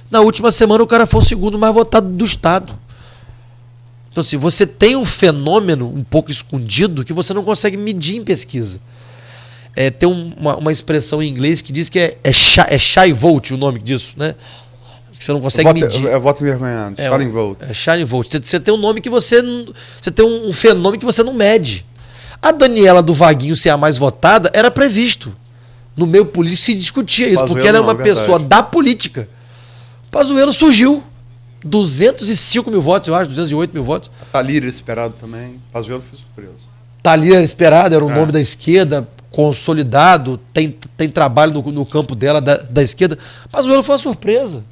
Na última semana o cara foi o segundo mais votado do estado. Então assim, você tem um fenômeno um pouco escondido que você não consegue medir em pesquisa. Tem uma expressão em inglês que diz que é shy vote, o nome disso, né? Que você não consegue medir. É voto envergonhado, shining vote. Shining vote. Você tem um nome que você tem um fenômeno que você não mede. A Daniela do Vaguinho ser a mais votada era previsto. No meio político se discutia isso, porque ela é uma pessoa da política. Pazuello surgiu. 205 mil votos, eu acho, 208 mil votos. Talírio era esperado também. Pazuello foi surpreso. Talírio era esperado, era o nome da esquerda, consolidado, tem trabalho no campo dela, da esquerda. Pazuello foi uma surpresa.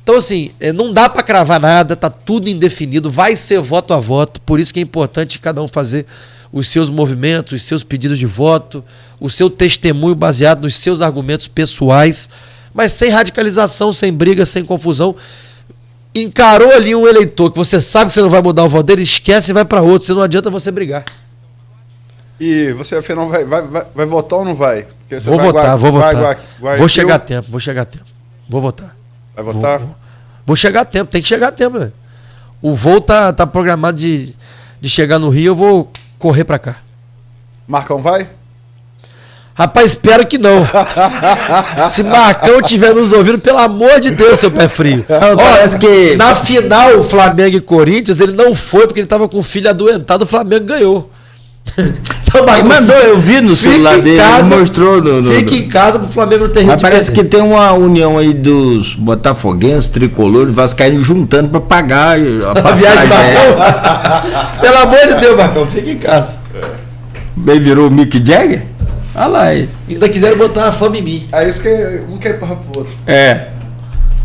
Então, assim, não dá para cravar nada, tá tudo indefinido, vai ser voto a voto, por isso que é importante cada um fazer os seus movimentos, os seus pedidos de voto, o seu testemunho baseado nos seus argumentos pessoais, mas sem radicalização, sem briga, sem confusão. Encarou ali um eleitor que você sabe que você não vai mudar o voto dele, esquece e vai para outro, você não adianta você brigar. E você, afinal, vai votar ou não vai? Porque você Vou votar. Vou chegar a eu- tempo. Vou votar. Vai votar? Vou chegar a tempo, tem que chegar a tempo, né? O voo tá programado de chegar no Rio, eu vou correr pra cá. Marcão vai? Rapaz, espero que não. Se Marcão estiver nos ouvindo, pelo amor de Deus, seu pé frio. Parece que... Na final, Flamengo e Corinthians, ele não foi porque ele tava com o filho adoentado, o Flamengo ganhou. Então, Ele mandou, eu vi no celular fica em dele, casa, ele mostrou no... Fica em casa pro Flamengo não ter Mas ritmo. parece que tem uma união aí dos botafoguenses, tricolores, vascaínos juntando pra pagar a viagem de Marcão. Pelo amor de Deus, Marcão, fica em casa. Bem virou o Mick Jagger? Olha lá aí. Ainda quiseram botar a fama em mim. É isso que um quer empurrar pro outro. É.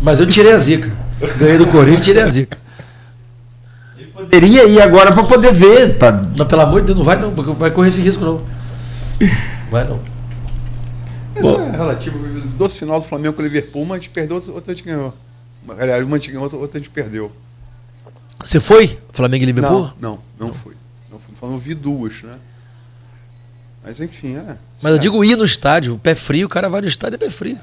Mas eu tirei a zica. Ganhei do Corinthians e tirei a zica. Poderia ir agora pra poder ver. Não, pelo amor de Deus, não vai não, porque vai correr esse risco não. Vai não. Isso é relativo. Doce final do Flamengo com o Liverpool, uma a gente perdeu, outra a gente ganhou. Aliás, uma a gente ganhou, outra a gente perdeu. Você foi? Flamengo e Liverpool? Não fui. Não fui. Eu vi duas, né? Mas enfim, Mas eu digo ir no estádio, pé frio, o cara vai no estádio é pé frio.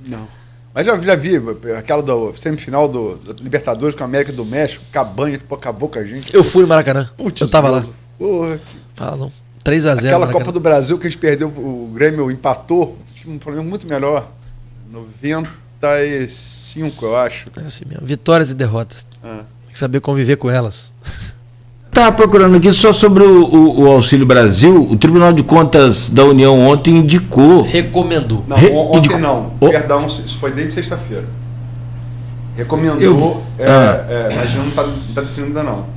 Não. Mas já vi aquela do semifinal da Libertadores com a América do México, Cabanha, acabou com a gente. Eu fui no Maracanã. Putz, eu tava lá. Porra. Ah, não. 3-0. Aquela Maracanã. Copa do Brasil que a gente perdeu, o Grêmio empatou, um Flamengo muito melhor. 95, eu acho. É assim mesmo. Vitórias e derrotas. Tem que saber conviver com elas. Estava procurando aqui só sobre o Auxílio Brasil. O Tribunal de Contas da União ontem indicou. Recomendou. Não, ontem não. Perdão, isso foi desde sexta-feira. Recomendou, mas não está definido ainda não.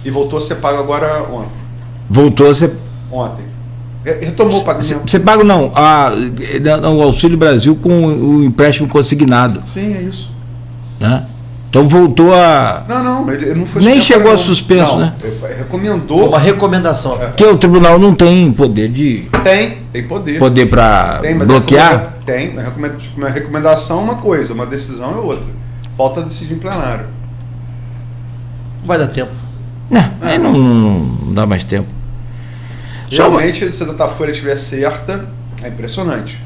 E voltou a ser pago agora ontem. Voltou a ser. Ontem. Retomou o pagamento. Você paga não, o Auxílio Brasil com o empréstimo consignado. Sim, é isso. Né? Então voltou a. Não, ele não foi Nem suspenso, chegou a não. suspenso, Não, né? ele recomendou. Foi uma recomendação. Porque o tribunal não tem poder de. Tem poder. Poder para Mas bloquear? Tem. Uma recomendação é uma coisa, uma decisão é outra. Falta decidir em plenário. Não vai dar tempo. Aí não dá mais tempo. Realmente, se a datafolha estiver certa, é impressionante.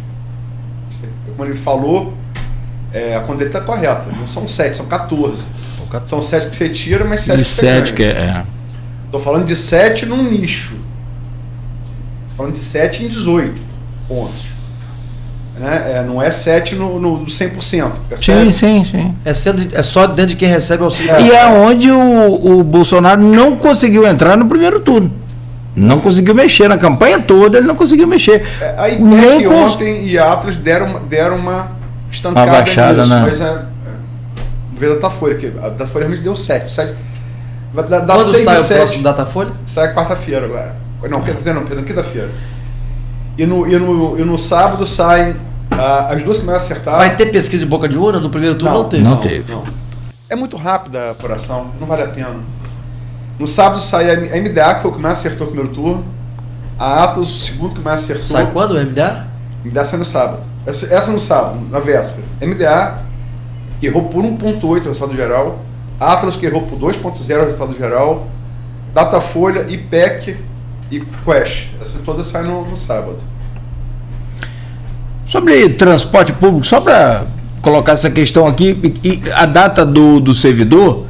Como ele falou, a conta dele está correta. Não são 7, são 14. São 7 que você tira, mas 7 que você ganha. 7 que é. Estou falando de 7 num nicho. Estou falando de 7 em 18 pontos. Né? Não é 7 no 100%. Percebe? Sim. É só dentro de quem recebe o auxílio. E é onde o Bolsonaro não conseguiu entrar no primeiro turno. Não conseguiu mexer. Na campanha toda ele não conseguiu mexer. A ideia que ontem e Atlas deram uma estancada baixada, nisso, né? mas vê a Datafolha, que a Datafolha realmente deu 7. Dá Quando 6 sai e o 7. próximo Datafolha? Sai quarta-feira agora. Não, quinta-feira. E no sábado saem as duas que mais acertaram. Vai ter pesquisa de boca de urna? No primeiro turno não teve. Não teve. Não. É muito rápida a apuração, não vale a pena. No sábado sai a MDA, que foi o que mais acertou no primeiro turno. A Atlas, o segundo que mais acertou. Sai quando o MDA? MDA sai no sábado. Essa no sábado, na véspera. MDA, que errou por 1,8 o resultado geral. Atlas, que errou por 2,0 o resultado geral. Datafolha, IPEC e Quest. Essas todas saem no sábado. Sobre transporte público, só para colocar essa questão aqui, e a data do servidor,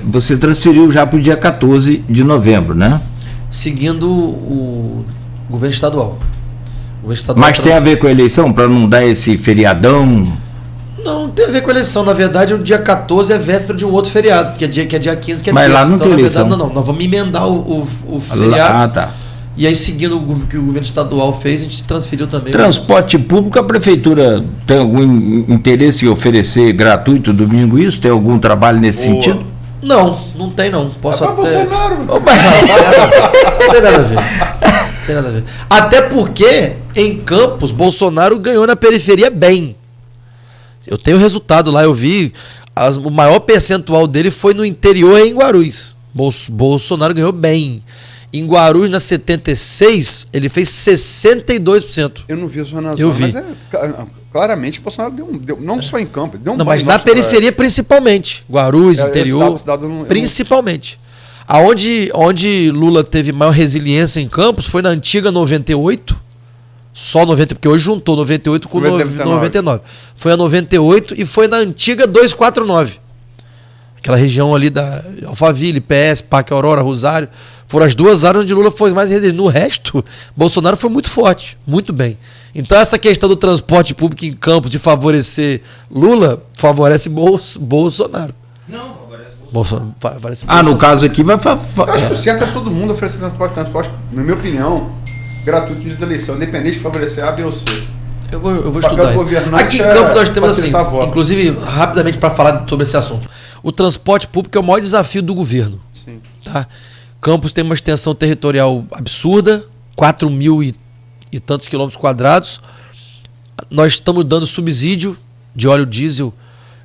você transferiu já para o dia 14 de novembro, né? Seguindo o governo estadual. Mas tem a ver com a eleição, para não dar esse feriadão? Não tem a ver com a eleição. Na verdade, o dia 14 é véspera de um outro feriado, que é dia 15, que é Mas terça. lá não então, tem na eleição. verdade, não. Nós vamos emendar o feriado. Tá. E aí, seguindo o que o governo estadual fez, a gente transferiu também. Transporte público, a prefeitura tem algum interesse em oferecer gratuito domingo isso? Tem algum trabalho nesse sentido? Não tem não. Posso até... Bolsonaro. Não tem nada a ver. Não tem nada a ver. Até porque, em Campos, Bolsonaro ganhou na periferia bem. Eu tenho o resultado lá, eu vi. O maior percentual dele foi no interior em Guarulhos. Bolsonaro ganhou bem. Em Guarulhos, na 76, ele fez 62%. Eu não vi a zona Eu vi. mas claramente o Bolsonaro deu não só em campo, deu um Não, banho mas na nosso, periferia principalmente. Guarulhos, interior, esse dado eu não- principalmente. Onde Lula teve maior resiliência em Campos foi na antiga 98, Só 90, porque hoje juntou 98 com 99. Foi a 98 e foi na antiga 249. Aquela região ali da Alphaville, PS, Parque Aurora, Rosário. Foram as duas áreas onde Lula foi mais resistente. No resto, Bolsonaro foi muito forte, muito bem. Então essa questão do transporte público em Campos de favorecer Lula, favorece Bolsonaro. Não, favorece Bolsonaro. No caso aqui vai... Eu acho que o certo é todo mundo oferecer transporte, na minha opinião, gratuito no dia da eleição, independente de favorecer A, B ou C. Eu vou estudar isso. Aqui em Campos nós temos assim, inclusive, rapidamente para falar sobre esse assunto. O transporte público é o maior desafio do governo. Sim. Tá? Campos tem uma extensão territorial absurda, 4.000 e tantos quilômetros quadrados. Nós estamos dando subsídio de óleo diesel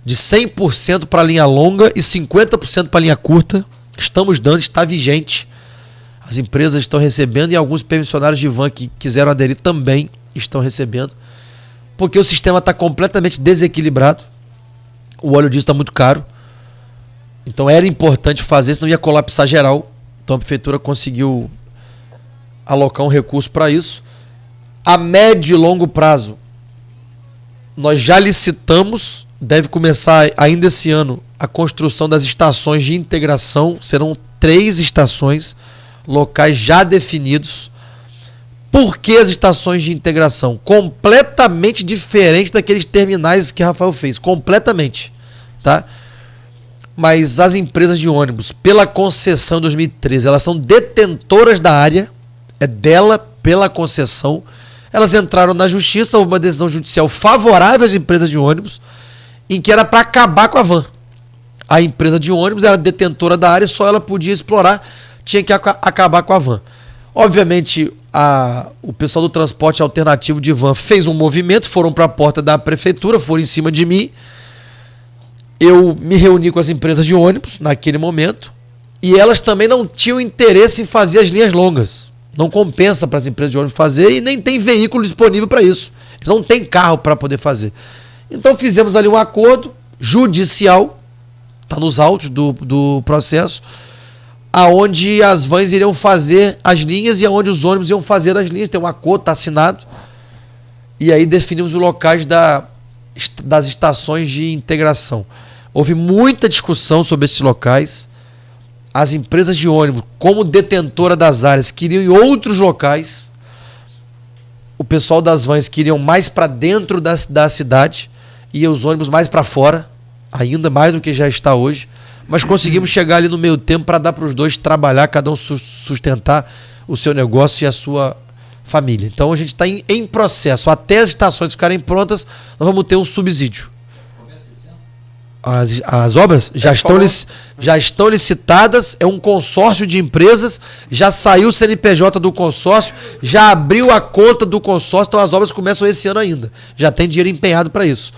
de 100% para a linha longa e 50% para a linha curta. Estamos dando, está vigente. As empresas estão recebendo e alguns permissionários de van que quiseram aderir também estão recebendo. Porque o sistema está completamente desequilibrado. O óleo diesel está muito caro. Então era importante fazer, senão ia colapsar geral. Então a prefeitura conseguiu alocar um recurso para isso. A médio e longo prazo, nós já licitamos, deve começar ainda esse ano, a construção das estações de integração. Serão 3 estações, locais já definidos. Por que as estações de integração? Completamente diferente daqueles terminais que Rafael fez. Completamente. Tá? Mas as empresas de ônibus, pela concessão em 2013, elas são detentoras da área, é dela pela concessão. Elas entraram na justiça, houve uma decisão judicial favorável às empresas de ônibus, em que era para acabar com a van. A empresa de ônibus era detentora da área, só ela podia explorar, tinha que acabar com a van. Obviamente, o pessoal do transporte alternativo de van fez um movimento, foram para a porta da prefeitura, foram em cima de mim. Eu me reuni com as empresas de ônibus naquele momento e elas também não tinham interesse em fazer as linhas longas. Não compensa para as empresas de ônibus fazer e nem tem veículo disponível para isso. Eles não têm carro para poder fazer. Então fizemos ali um acordo judicial, está nos autos do processo, aonde as vans iriam fazer as linhas e aonde os ônibus iam fazer as linhas. Tem um acordo, está assinado. E aí definimos os locais das estações de integração. Houve muita discussão sobre esses locais. As empresas de ônibus, como detentora das áreas, queriam em outros locais. O pessoal das vans queriam mais para dentro da cidade e os ônibus mais para fora, ainda mais do que já está hoje. Mas conseguimos chegar ali no meio tempo para dar para os dois trabalhar, cada um sustentar o seu negócio e a sua família. Então a gente está em processo. Até as estações ficarem prontas, nós vamos ter um subsídio. As obras já estão licitadas, é um consórcio de empresas, já saiu o CNPJ do consórcio, já abriu a conta do consórcio, então as obras começam esse ano ainda. Já tem dinheiro empenhado para isso.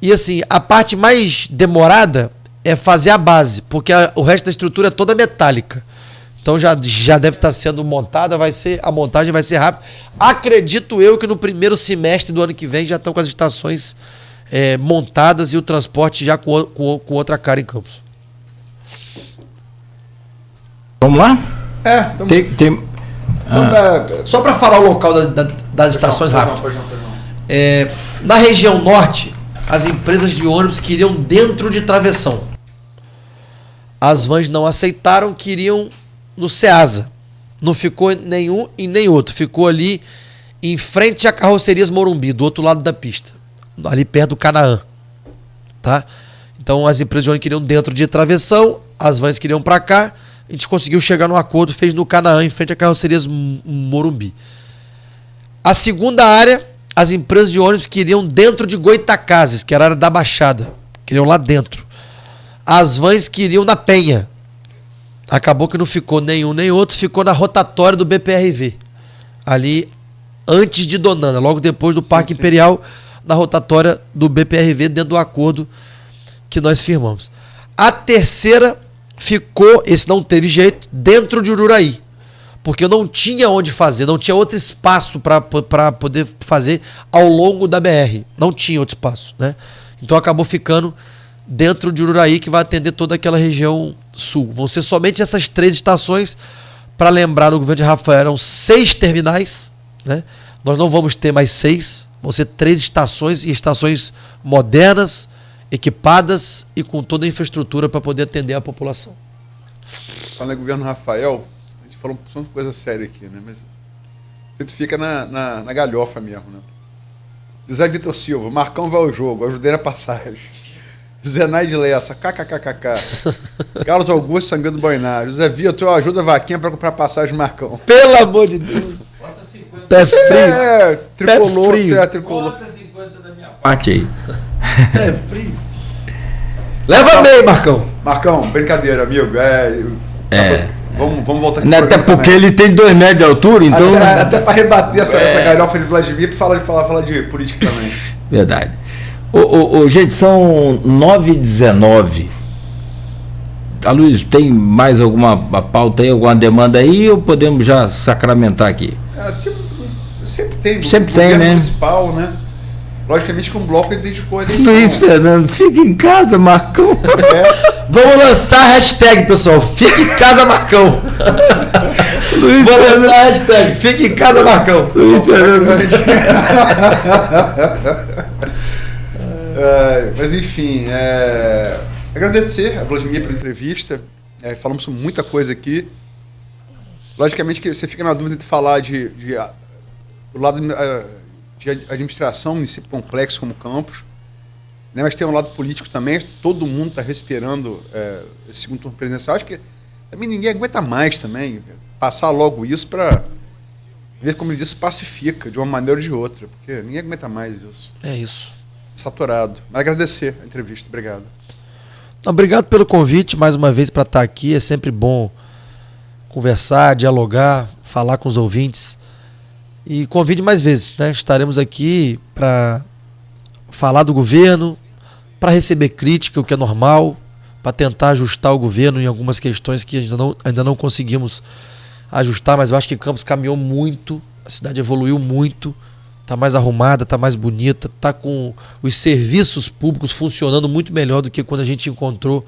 E assim, a parte mais demorada é fazer a base, porque o resto da estrutura é toda metálica. Então já deve estar sendo montada, a montagem vai ser rápida. Acredito eu que no primeiro semestre do ano que vem já estão com as estações montadas e o transporte já com outra cara em Campos. Vamos lá? Só para falar o local das estações rápido. Na região norte, as empresas de ônibus queriam dentro de travessão. As vans não aceitaram, queriam no Ceasa. Não ficou nenhum e nem outro. Ficou ali em frente a Carrocerias Morumbi, do outro lado da pista. Ali perto do Canaã. Tá? Então as empresas de ônibus queriam dentro de travessão, as vans queriam para cá. A gente conseguiu chegar num acordo, fez no Canaã, em frente a Carrocerias Morumbi. A segunda área, as empresas de ônibus queriam dentro de Goitacazes, que era a área da Baixada. Queriam lá dentro. As vans queriam na Penha. Acabou que não ficou nenhum nem outro, ficou na rotatória do BPRV. Ali, antes de Donana, logo depois do Parque Imperial, na rotatória do BPRV, dentro do acordo que nós firmamos. A terceira ficou, esse não teve jeito, dentro de Ururaí. Porque eu não tinha onde fazer, não tinha outro espaço para poder fazer ao longo da BR. Não tinha outro espaço, né? Então acabou ficando dentro de Ururaí, que vai atender toda aquela região sul. Vão ser somente essas 3 estações. Para lembrar, no governo de Rafael eram 6 terminais, né? Nós não vamos ter mais 6, vão ser 3 estações, e estações modernas, equipadas e com toda a infraestrutura para poder atender a população. Falando em governo Rafael, a gente falou um de coisa séria aqui, né? Mas você fica na galhofa mesmo, né? José Vitor Silva, Marcão vai ao jogo, ajudei na passagem. Zenaide Lessa, kkkk. Carlos Augusto, Sangando Boinário. José Vitor, ajuda a vaquinha para comprar passagem, Marcão. Pelo amor de Deus. Pé frio. Tricolor, Pé frio. Tricolor. Bota 50 da minha parte. Parte aí. É frio. Leva bem, Marcão. Marcão, brincadeira, amigo. Vamos voltar aqui. Até porque ele tem 2 metros de altura, então. Até para rebater essa galhofa de Vladimir, para falar de política também. Verdade. Gente, são 9h19. A Luiz, tem mais alguma pauta aí, alguma demanda aí, ou podemos já sacramentar aqui? Sempre tem. Sempre tem, né? Municipal, né? Logicamente que um bloco dedicou a eleição. Luiz Fernando, fica em casa, Marcão. Vamos lançar a hashtag, pessoal. Fique em casa, Marcão. Luiz Vou Fernando. lançar a hashtag. Fique em casa, Marcão. Luiz Fernando. Mas enfim, agradecer a Vladimir pela entrevista. Falamos sobre muita coisa aqui. Logicamente que você fica na dúvida de falar do lado de administração, município complexo como Campos, né? Mas tem um lado político também. Todo mundo está respirando esse segundo turno presidencial. Acho que também ninguém aguenta mais também passar logo isso para ver, como ele disse, pacifica de uma maneira ou de outra, porque ninguém aguenta mais isso. É isso. Saturado. Mas agradecer a entrevista. Obrigado. Obrigado pelo convite mais uma vez para estar aqui. É sempre bom conversar, dialogar, falar com os ouvintes. E convide mais vezes, né? Estaremos aqui para falar do governo, para receber crítica, o que é normal, para tentar ajustar o governo em algumas questões que ainda não conseguimos ajustar, mas eu acho que Campos caminhou muito, a cidade evoluiu muito, está mais arrumada, está mais bonita, está com os serviços públicos funcionando muito melhor do que quando a gente encontrou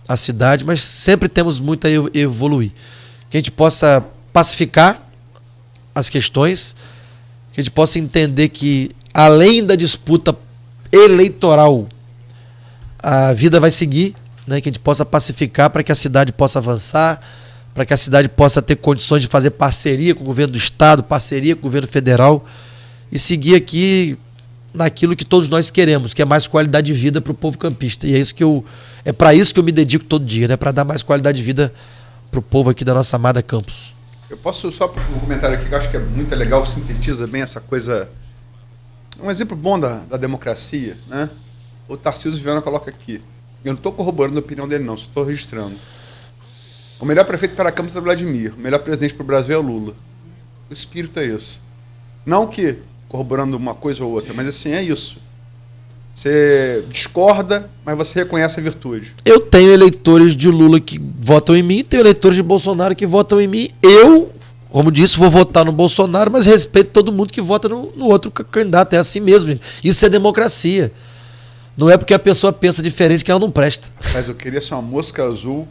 a cidade, mas sempre temos muito a evoluir. Que a gente possa pacificar as questões, que a gente possa entender que, além da disputa eleitoral, a vida vai seguir, né? Que a gente possa pacificar para que a cidade possa avançar, para que a cidade possa ter condições de fazer parceria com o governo do estado, parceria com o governo federal e seguir aqui naquilo que todos nós queremos, que é mais qualidade de vida para o povo campista. E é para isso que eu me dedico todo dia, né? Para dar mais qualidade de vida para o povo aqui da nossa amada Campos. Eu posso só um comentário aqui que eu acho que é muito legal, sintetiza bem essa coisa. Um exemplo bom da democracia, né? O Tarcísio Viana coloca aqui. Eu não estou corroborando a opinião dele, não, só estou registrando. O melhor prefeito para a Campos é o Vladimir. O melhor presidente para o Brasil é o Lula. O espírito é isso. Não que corroborando uma coisa ou outra, mas assim, é isso. Você discorda, mas você reconhece a virtude. Eu tenho eleitores de Lula que votam em mim, tenho eleitores de Bolsonaro que votam em mim. Eu, como disse, vou votar no Bolsonaro, mas respeito todo mundo que vota no outro candidato. É assim mesmo, gente. Isso é democracia. Não é porque a pessoa pensa diferente que ela não presta. Mas eu queria ser uma mosca azul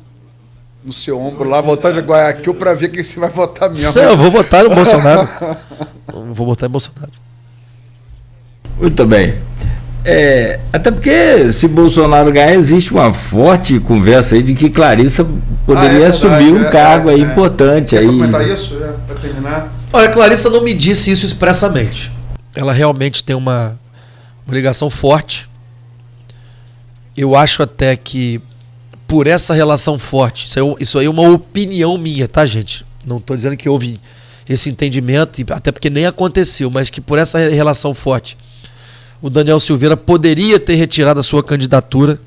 no seu ombro lá, voltar de Guayaquil para ver quem você vai votar mesmo. Não, eu vou votar no Bolsonaro. Vou votar em Bolsonaro. Muito bem. Até porque se Bolsonaro ganhar, existe uma forte conversa aí de que Clarissa poderia assumir um cargo aí importante. Quer aí. comentar isso, para terminar? Olha, Clarissa não me disse isso expressamente. Ela realmente tem uma ligação forte. Eu acho até que por essa relação forte, isso aí é uma opinião minha, tá, gente? Não estou dizendo que houve esse entendimento, até porque nem aconteceu, mas que por essa relação forte, o Daniel Silveira poderia ter retirado a sua candidatura.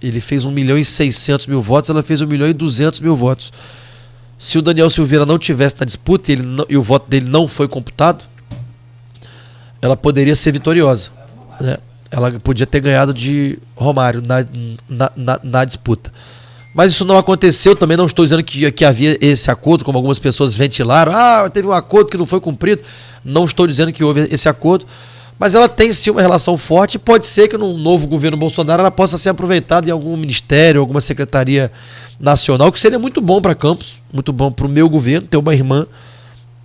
Ele fez 1.600.000 votos, ela fez 1.200.000 votos. Se o Daniel Silveira não tivesse na disputa e o voto dele não foi computado, ela poderia ser vitoriosa, né? Ela podia ter ganhado de Romário na disputa. Mas isso não aconteceu, também não estou dizendo que havia esse acordo, como algumas pessoas ventilaram. Teve um acordo que não foi cumprido. Não estou dizendo que houve esse acordo. Mas ela tem sim uma relação forte e pode ser que no novo governo Bolsonaro ela possa ser aproveitada em algum ministério, alguma secretaria nacional, que seria muito bom para Campos, muito bom para o meu governo, ter uma irmã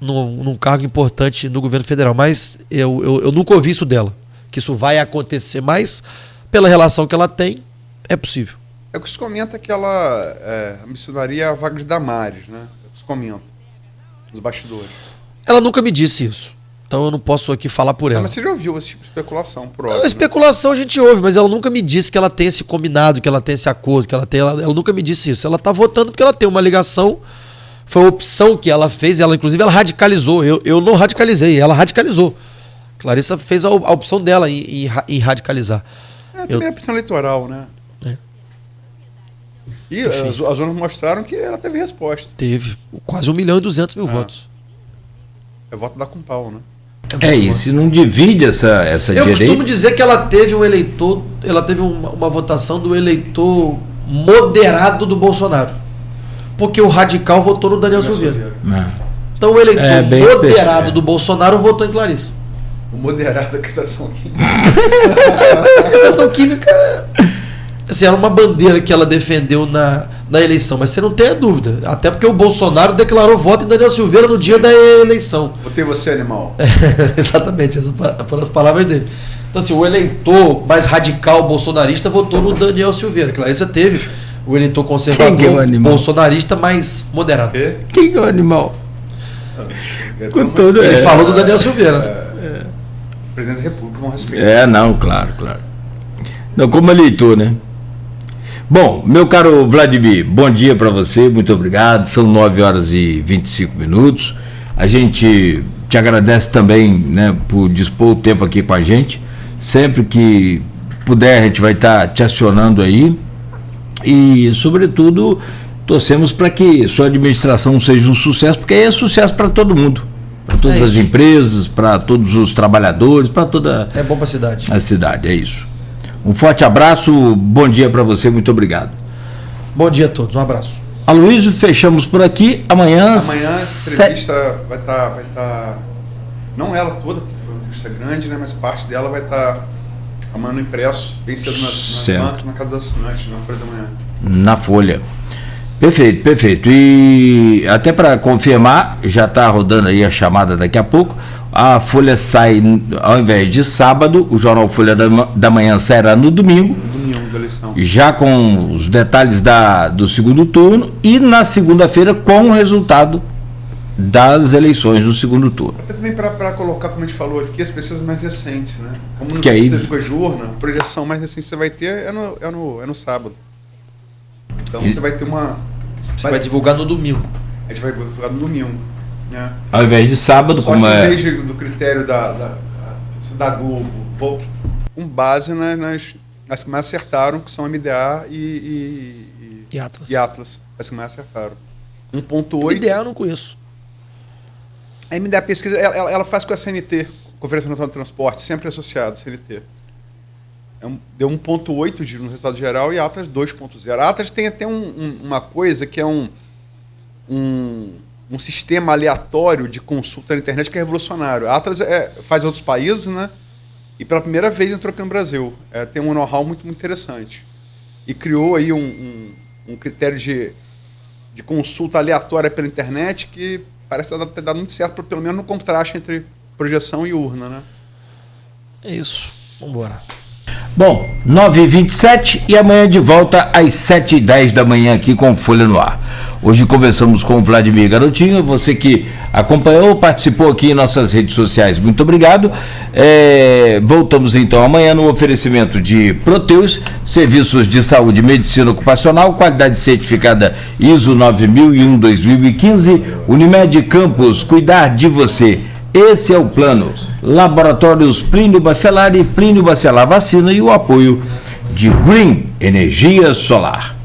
num cargo importante no governo federal, mas eu nunca ouvi isso dela, que isso vai acontecer, mas pela relação que ela tem, é possível. É o que se comenta que ela ambicionaria a vaga de Damares, né? É o que se comenta nos bastidores. Ela nunca me disse isso, então eu não posso aqui falar por ela. Mas você já ouviu esse tipo de especulação, por óbvio, A especulação a gente ouve, mas ela nunca me disse que ela tem esse combinado, que ela tem esse acordo, que ela tem. Ela nunca me disse isso. Ela está votando porque ela tem uma ligação, foi a opção que ela fez, inclusive ela radicalizou. Eu não radicalizei, ela radicalizou. Clarissa fez a opção dela em radicalizar. Também é a opção eleitoral, né? E as urnas mostraram que ela teve resposta. Teve quase 1.200.000 votos. É voto da com pau, né? E se não divide essa Eu direita... costumo dizer que ela teve um eleitor, ela teve uma votação do eleitor moderado do Bolsonaro. Porque o radical votou no Daniel Silveira. Então o eleitor moderado do Bolsonaro votou em Clarissa. O moderado da questão química. A questão química, assim, era uma bandeira que ela defendeu na eleição, mas você não tem a dúvida. Até porque o Bolsonaro declarou voto em Daniel Silveira no dia da eleição. Votei você, animal. Exatamente, essas foram as palavras dele. Então, assim, o eleitor mais radical bolsonarista votou no Daniel Silveira. Clarissa teve o eleitor conservador bolsonarista mais moderado. Quem que é o animal? Ele falou do Daniel Silveira. Presidente da República, com respeito. Não, claro. Não, como eleitor, né? Bom, meu caro Vladimir, bom dia para você, muito obrigado. São 9h25. A gente te agradece também, né, por dispor o tempo aqui com a gente. Sempre que puder, a gente vai estar te acionando aí. E, sobretudo, torcemos para que sua administração seja um sucesso, porque aí é sucesso para todo mundo. Para todas as empresas, para todos os trabalhadores, para toda... É bom para a cidade. A cidade, é isso. Um forte abraço, bom dia para você, muito obrigado. Bom dia a todos, um abraço. Aloysio, fechamos por aqui. Amanhã a entrevista vai estar, não ela toda, porque foi uma entrevista grande, né, mas parte dela vai estar amanhã no impresso, bem cedo nas bancas, na Casa dos Assinantes, na Folha da Manhã. Na Folha. Perfeito. E até para confirmar, já está rodando aí a chamada daqui a pouco. A Folha sai, ao invés de sábado, o jornal Folha da Manhã sairá no domingo. Domingo da eleição. Já com os detalhes do segundo turno e na segunda-feira com o resultado das eleições do segundo turno. Até também para colocar, como a gente falou aqui, as pesquisas mais recentes, né? Como no que aí de urna, a projeção mais recente que você vai ter é no sábado. Então você vai ter Você vai divulgar no domingo. A gente vai divulgar no domingo. Né? Ao invés de sábado, só como que em vez do critério da Globo, com base nas que mais acertaram, que são MDA e Atlas. As que mais acertaram. 1.8. MDA eu não conheço. A MDA pesquisa, ela faz com a CNT, Conferência Nacional do Transporte, sempre associada à CNT. Deu 1.8 no resultado geral e Atlas 2.0. A Atlas tem até uma coisa que é um sistema aleatório de consulta na internet que é revolucionário. A Atlas faz em outros países, né? E pela primeira vez entrou aqui no Brasil. Tem um know-how muito, muito interessante. E criou aí um critério de consulta aleatória pela internet que parece ter dado muito certo, pelo menos no contraste entre projeção e urna, né? É isso. Vamos embora. Bom, 9h27 e amanhã de volta às 7h10 da manhã aqui com Folha no Ar. Hoje conversamos com o Vladimir Garotinho, você que acompanhou, participou aqui em nossas redes sociais, muito obrigado. Voltamos então amanhã no oferecimento de Proteus, serviços de saúde e medicina ocupacional, qualidade certificada ISO 9001-2015, Unimed Campos, cuidar de você. Esse é o plano. Laboratórios Plínio Bacelar e Plínio Bacelar Vacina e o apoio de Green Energia Solar.